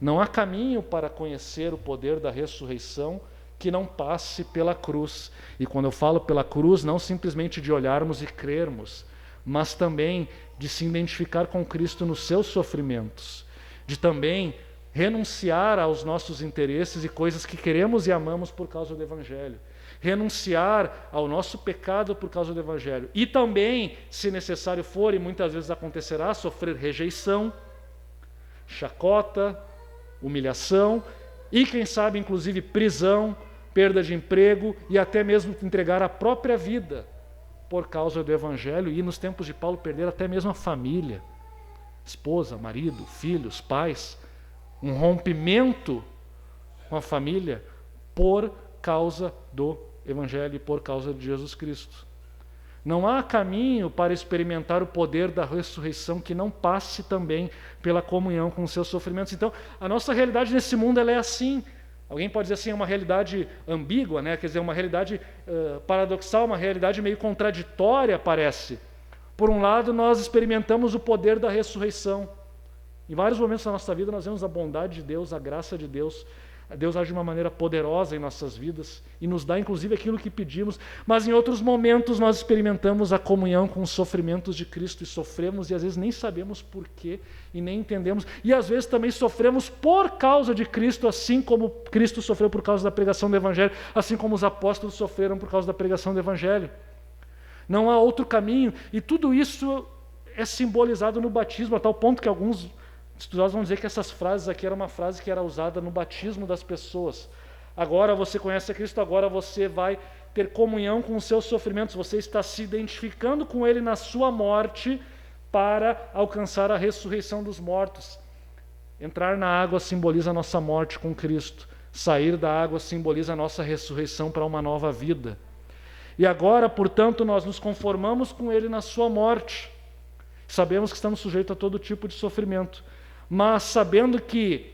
Não há caminho para conhecer o poder da ressurreição que não passe pela cruz. E quando eu falo pela cruz, não simplesmente de olharmos e crermos, mas também de se identificar com Cristo nos seus sofrimentos, de também renunciar aos nossos interesses e coisas que queremos e amamos por causa do Evangelho, renunciar ao nosso pecado por causa do Evangelho, e também, se necessário for, e muitas vezes acontecerá, sofrer rejeição, chacota, humilhação e, quem sabe, inclusive prisão, perda de emprego e até mesmo entregar a própria vida por causa do Evangelho e, nos tempos de Paulo, perder até mesmo a família. esposa, marido, filhos, pais, um rompimento com a família por causa do Evangelho e por causa de Jesus Cristo. Não há caminho para experimentar o poder da ressurreição que não passe também pela comunhão com os seus sofrimentos. Então, a nossa realidade nesse mundo ela é assim. Alguém pode dizer assim, é uma realidade ambígua, né? Quer dizer, uma realidade paradoxal, uma realidade meio contraditória, parece. Por um lado, nós experimentamos o poder da ressurreição. Em vários momentos da nossa vida, nós vemos a bondade de Deus, a graça de Deus. Deus age de uma maneira poderosa em nossas vidas e nos dá, inclusive, aquilo que pedimos. Mas, em outros momentos, nós experimentamos a comunhão com os sofrimentos de Cristo e sofremos e, às vezes, nem sabemos porquê e nem entendemos. E, às vezes, também sofremos por causa de Cristo, assim como Cristo sofreu por causa da pregação do Evangelho, assim como os apóstolos sofreram por causa da pregação do Evangelho. Não há outro caminho. E tudo isso é simbolizado no batismo, a tal ponto que alguns estudiosos vão dizer que essas frases aqui era uma frase que era usada no batismo das pessoas. Agora você conhece a Cristo, agora você vai ter comunhão com os seus sofrimentos, você está se identificando com Ele na sua morte para alcançar a ressurreição dos mortos. Entrar na água simboliza a nossa morte com Cristo. Sair da água simboliza a nossa ressurreição para uma nova vida. E agora, portanto, nós nos conformamos com Ele na sua morte. Sabemos que estamos sujeitos a todo tipo de sofrimento. Mas sabendo que,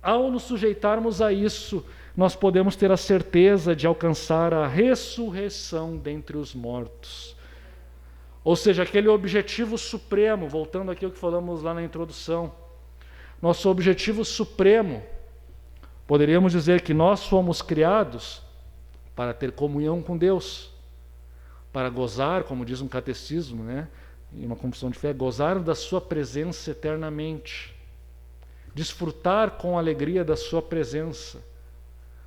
ao nos sujeitarmos a isso, nós podemos ter a certeza de alcançar a ressurreição dentre os mortos. Ou seja, aquele objetivo supremo, voltando aqui ao que falamos lá na introdução, nosso objetivo supremo, poderíamos dizer que nós fomos criados para ter comunhão com Deus, para gozar, como diz um catecismo, né? E uma confissão de fé, gozar da sua presença eternamente, desfrutar com alegria da sua presença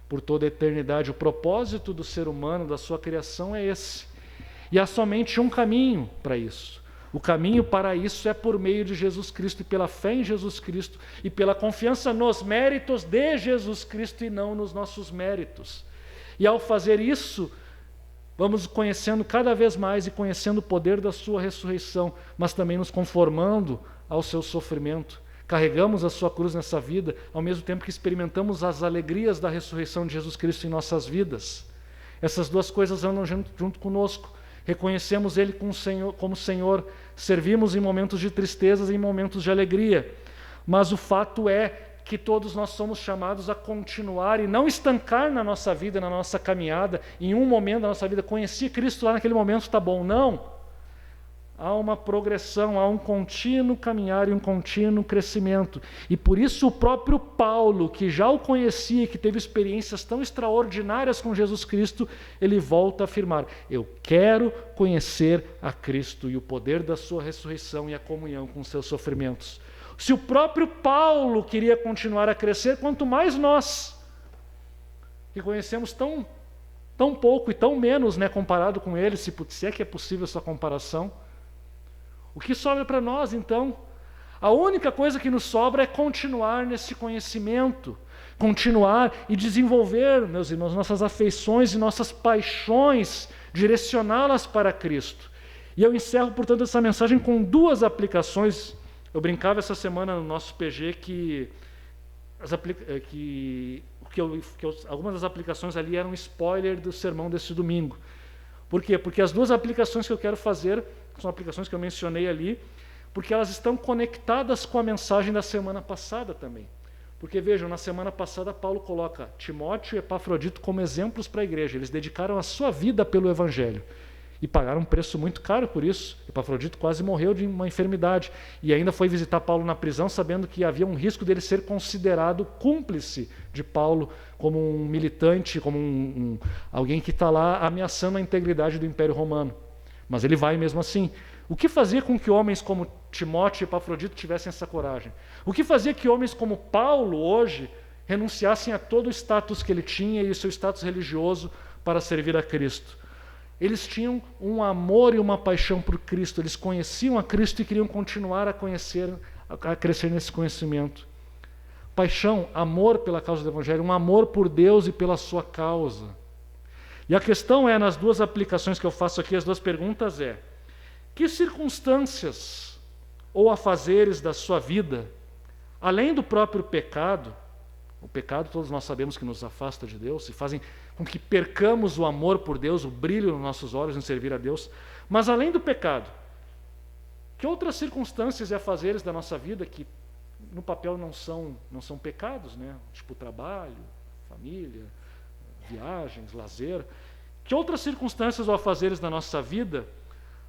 por toda a eternidade. O propósito do ser humano, da sua criação é esse. E há somente um caminho para isso. O caminho para isso é por meio de Jesus Cristo e pela fé em Jesus Cristo e pela confiança nos méritos de Jesus Cristo e não nos nossos méritos. E ao fazer isso, vamos conhecendo cada vez mais e conhecendo o poder da sua ressurreição, mas também nos conformando ao seu sofrimento. Carregamos a sua cruz nessa vida, ao mesmo tempo que experimentamos as alegrias da ressurreição de Jesus Cristo em nossas vidas. Essas duas coisas andam junto conosco. Reconhecemos Ele como Senhor, servimos em momentos de tristezas e em momentos de alegria. Mas o fato é que todos nós somos chamados a continuar e não estancar na nossa vida, na nossa caminhada. Em um momento da nossa vida, conheci Cristo lá naquele momento, está bom. Não. Há uma progressão, há um contínuo caminhar e um contínuo crescimento. E por isso o próprio Paulo, que já o conhecia e que teve experiências tão extraordinárias com Jesus Cristo, ele volta a afirmar: eu quero conhecer a Cristo e o poder da sua ressurreição e a comunhão com os seus sofrimentos. Se o próprio Paulo queria continuar a crescer, quanto mais nós, que conhecemos tão pouco e tão menos, né, comparado com ele, se é que é possível essa comparação. O que sobra para nós, então? A única coisa que nos sobra é continuar nesse conhecimento, continuar e desenvolver, meus irmãos, nossas afeições e nossas paixões, direcioná-las para Cristo. E eu encerro, portanto, essa mensagem com duas aplicações. Eu brincava essa semana no nosso PG que algumas das aplicações ali eram spoiler do sermão desse domingo. Por quê? Porque as duas aplicações que eu quero fazer são aplicações que eu mencionei ali, porque elas estão conectadas com a mensagem da semana passada também. Porque vejam, na semana passada Paulo coloca Timóteo e Epafrodito como exemplos para a igreja. Eles dedicaram a sua vida pelo Evangelho. E pagaram um preço muito caro por isso. Epafrodito quase morreu de uma enfermidade. E ainda foi visitar Paulo na prisão, sabendo que havia um risco dele ser considerado cúmplice de Paulo, como um militante, como alguém que está lá ameaçando a integridade do Império Romano. Mas ele vai mesmo assim. O que fazia com que homens como Timóteo e Epafrodito tivessem essa coragem? O que fazia que homens como Paulo, hoje, renunciassem a todo o status que ele tinha e o seu status religioso para servir a Cristo? Eles tinham um amor e uma paixão por Cristo. Eles conheciam a Cristo e queriam continuar a crescer nesse conhecimento. Paixão, amor pela causa do Evangelho, um amor por Deus e pela sua causa. E a questão é, nas duas aplicações que eu faço aqui, as duas perguntas é: que circunstâncias ou afazeres da sua vida, além do próprio pecado, o pecado todos nós sabemos que nos afasta de Deus e fazem com que percamos o amor por Deus, o brilho nos nossos olhos em servir a Deus, mas além do pecado, que outras circunstâncias e afazeres da nossa vida que no papel não são pecados, né? Tipo trabalho, família, viagens, lazer, que outras circunstâncias ou afazeres da nossa vida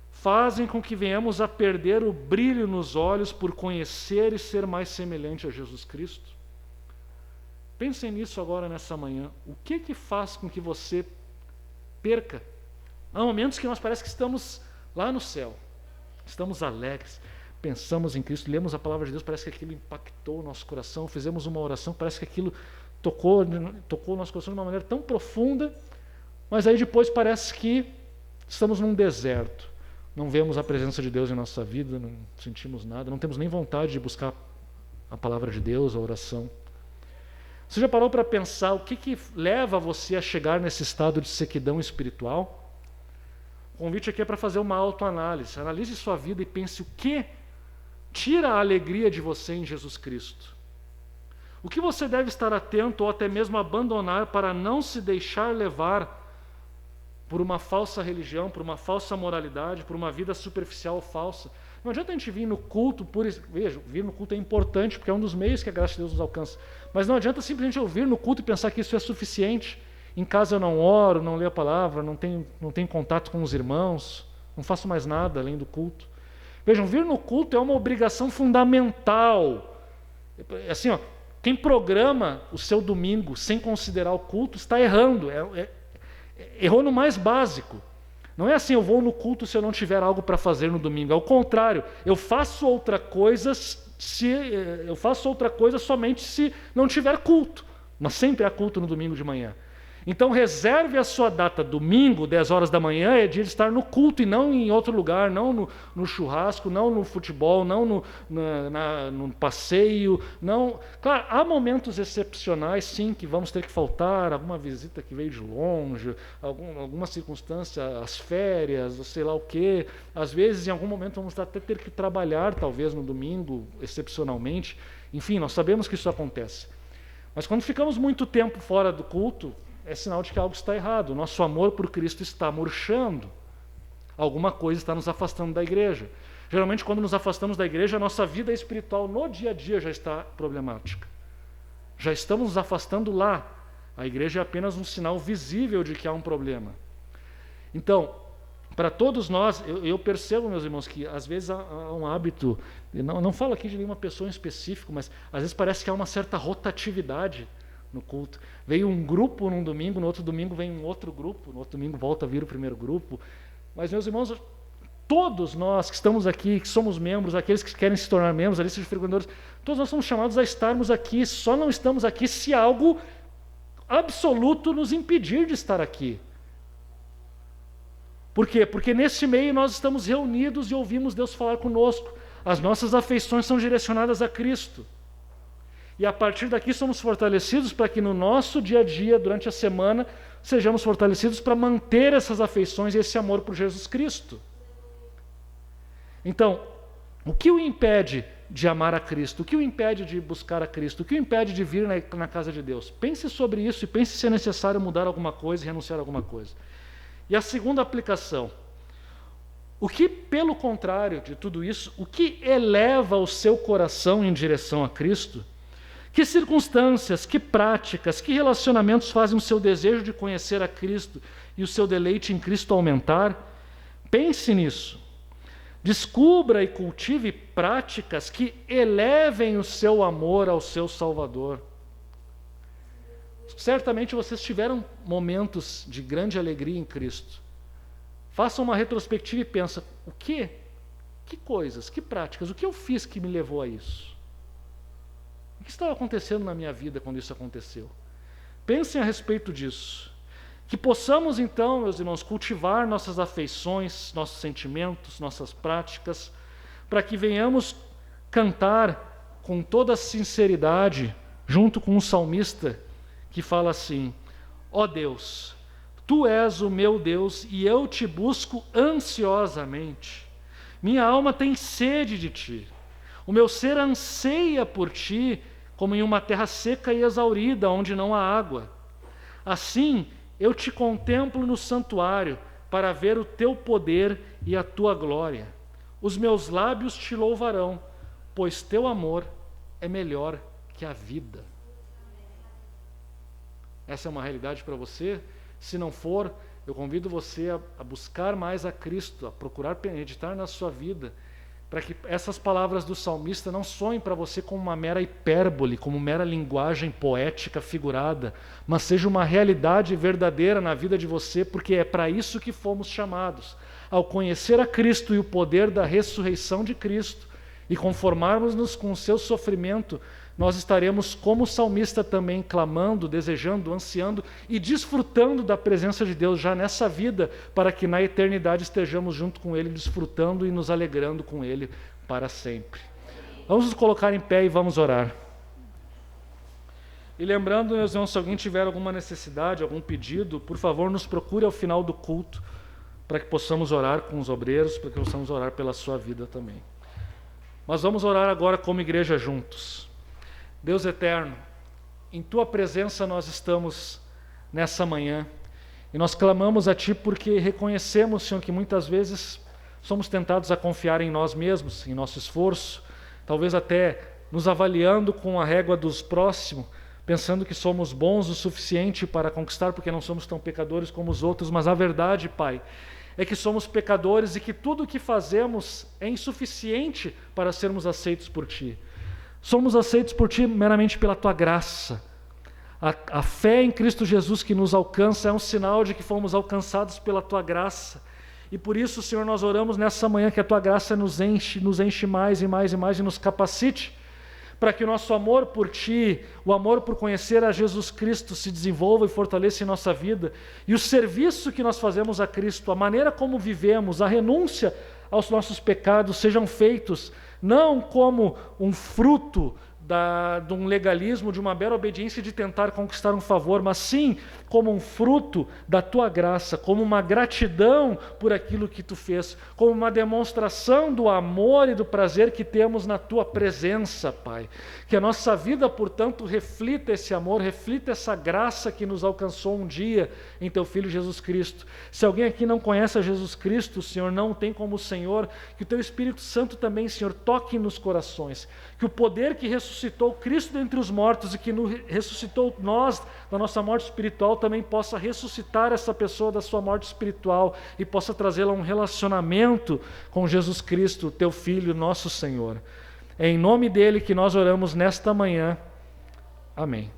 fazem com que venhamos a perder o brilho nos olhos por conhecer e ser mais semelhante a Jesus Cristo? Pensem nisso agora nessa manhã. O que faz com que você perca? Há momentos que nós parece que estamos lá no céu, estamos alegres, pensamos em Cristo, lemos a palavra de Deus, parece que aquilo impactou o nosso coração, fizemos uma oração, parece que aquilo tocou o nosso coração de uma maneira tão profunda, mas aí depois parece que estamos num deserto, não vemos a presença de Deus em nossa vida, não sentimos nada, não temos nem vontade de buscar a palavra de Deus, a oração. Você já parou para pensar o que leva você a chegar nesse estado de sequidão espiritual? O convite aqui é para fazer uma autoanálise. Analise sua vida e pense o que tira a alegria de você em Jesus Cristo. O que você deve estar atento ou até mesmo abandonar para não se deixar levar por uma falsa religião, por uma falsa moralidade, por uma vida superficial falsa. Não adianta a gente vir no culto, veja, vir no culto é importante, porque é um dos meios que a graça de Deus nos alcança. Mas não adianta simplesmente eu vir no culto e pensar que isso é suficiente. Em casa eu não oro, não leio a palavra, não tenho contato com os irmãos, não faço mais nada além do culto. Vejam, vir no culto é uma obrigação fundamental. Assim, ó, quem programa o seu domingo sem considerar o culto está errando, errou no mais básico. Não é assim, eu vou no culto se eu não tiver algo para fazer no domingo. Ao contrário, eu faço outra coisa somente se não tiver culto. Mas sempre há culto no domingo de manhã. Então reserve a sua data domingo, 10 horas da manhã, é dia de estar no culto e não em outro lugar, não no churrasco, não no futebol, não no passeio. Não. Claro, há momentos excepcionais, sim, que vamos ter que faltar, alguma visita que veio de longe, alguma circunstância, as férias, sei lá o quê. Às vezes, em algum momento, vamos até ter que trabalhar, talvez no domingo, excepcionalmente. Enfim, nós sabemos que isso acontece. Mas quando ficamos muito tempo fora do culto, é sinal de que algo está errado. O nosso amor por Cristo está murchando. Alguma coisa está nos afastando da igreja. Geralmente, quando nos afastamos da igreja, a nossa vida espiritual no dia a dia já está problemática. Já estamos nos afastando lá. A igreja é apenas um sinal visível de que há um problema. Então, para todos nós, eu percebo, meus irmãos, que às vezes há um hábito, não falo aqui de nenhuma pessoa em específico, mas às vezes parece que há uma certa rotatividade no culto. Veio um grupo num domingo, no outro domingo vem um outro grupo, no outro domingo volta a vir o primeiro grupo. Mas, meus irmãos, todos nós que estamos aqui, que somos membros, aqueles que querem se tornar membros, a lista de frequentadores, todos nós somos chamados a estarmos aqui, só não estamos aqui se algo absoluto nos impedir de estar aqui. Por quê? Porque nesse meio nós estamos reunidos e ouvimos Deus falar conosco. As nossas afeições são direcionadas a Cristo. E a partir daqui somos fortalecidos para que no nosso dia a dia, durante a semana, sejamos fortalecidos para manter essas afeições e esse amor por Jesus Cristo. Então, o que o impede de amar a Cristo? O que o impede de buscar a Cristo? O que o impede de vir na casa de Deus? Pense sobre isso e pense se é necessário mudar alguma coisa e renunciar a alguma coisa. E a segunda aplicação. O que, pelo contrário de tudo isso, o que eleva o seu coração em direção a Cristo? Que circunstâncias, que práticas, que relacionamentos fazem o seu desejo de conhecer a Cristo e o seu deleite em Cristo aumentar? Pense nisso. Descubra e cultive práticas que elevem o seu amor ao seu Salvador. Certamente vocês tiveram momentos de grande alegria em Cristo. Faça uma retrospectiva e pensa, que coisas, que práticas, o que eu fiz que me levou a isso? O que estava acontecendo na minha vida quando isso aconteceu? Pensem a respeito disso. Que possamos então, meus irmãos, cultivar nossas afeições, nossos sentimentos, nossas práticas, para que venhamos cantar com toda a sinceridade, junto com um salmista que fala assim: ó Deus, Tu és o meu Deus e eu te busco ansiosamente. Minha alma tem sede de Ti. O meu ser anseia por ti, como em uma terra seca e exaurida, onde não há água. Assim, eu te contemplo no santuário, para ver o teu poder e a tua glória. Os meus lábios te louvarão, pois teu amor é melhor que a vida. Essa é uma realidade para você? Se não for, eu convido você a buscar mais a Cristo, a procurar meditar na sua vida, para que essas palavras do salmista não soem para você como uma mera hipérbole, como mera linguagem poética figurada, mas seja uma realidade verdadeira na vida de você, porque é para isso que fomos chamados. Ao conhecer a Cristo e o poder da ressurreição de Cristo e conformarmos-nos com o seu sofrimento, nós estaremos como o salmista também clamando, desejando, ansiando e desfrutando da presença de Deus já nessa vida, para que na eternidade estejamos junto com Ele, desfrutando e nos alegrando com Ele para sempre. Vamos nos colocar em pé e vamos orar. E lembrando, meus irmãos, se alguém tiver alguma necessidade, algum pedido, por favor, nos procure ao final do culto, para que possamos orar com os obreiros, para que possamos orar pela sua vida também. Mas vamos orar agora como igreja juntos. Deus eterno, em Tua presença nós estamos nessa manhã, e nós clamamos a Ti porque reconhecemos, Senhor, que muitas vezes somos tentados a confiar em nós mesmos, em nosso esforço, talvez até nos avaliando com a régua dos próximos, pensando que somos bons o suficiente para conquistar, porque não somos tão pecadores como os outros, mas a verdade, Pai, é que somos pecadores e que tudo o que fazemos é insuficiente para sermos aceitos por Ti. Somos aceitos por Ti meramente pela Tua graça. A fé em Cristo Jesus que nos alcança é um sinal de que fomos alcançados pela Tua graça. E por isso, Senhor, nós oramos nessa manhã que a Tua graça nos enche mais e mais e mais e nos capacite para que o nosso amor por Ti, o amor por conhecer a Jesus Cristo se desenvolva e fortaleça em nossa vida, e o serviço que nós fazemos a Cristo, a maneira como vivemos, a renúncia aos nossos pecados sejam feitos não como um fruto de um legalismo, de uma mera obediência de tentar conquistar um favor, mas sim como um fruto da Tua graça, como uma gratidão por aquilo que Tu fez, como uma demonstração do amor e do prazer que temos na Tua presença, Pai. Que a nossa vida, portanto, reflita esse amor, reflita essa graça que nos alcançou um dia em Teu Filho Jesus Cristo. Se alguém aqui não conhece a Jesus Cristo, Senhor, não tem como Senhor, que o Teu Espírito Santo também, Senhor, toque nos corações, que o poder que ressuscitou Cristo dentre os mortos e que ressuscitou nós da nossa morte espiritual também possa ressuscitar essa pessoa da sua morte espiritual e possa trazê-la a um relacionamento com Jesus Cristo, Teu Filho, nosso Senhor. É em nome dele que nós oramos nesta manhã. Amém.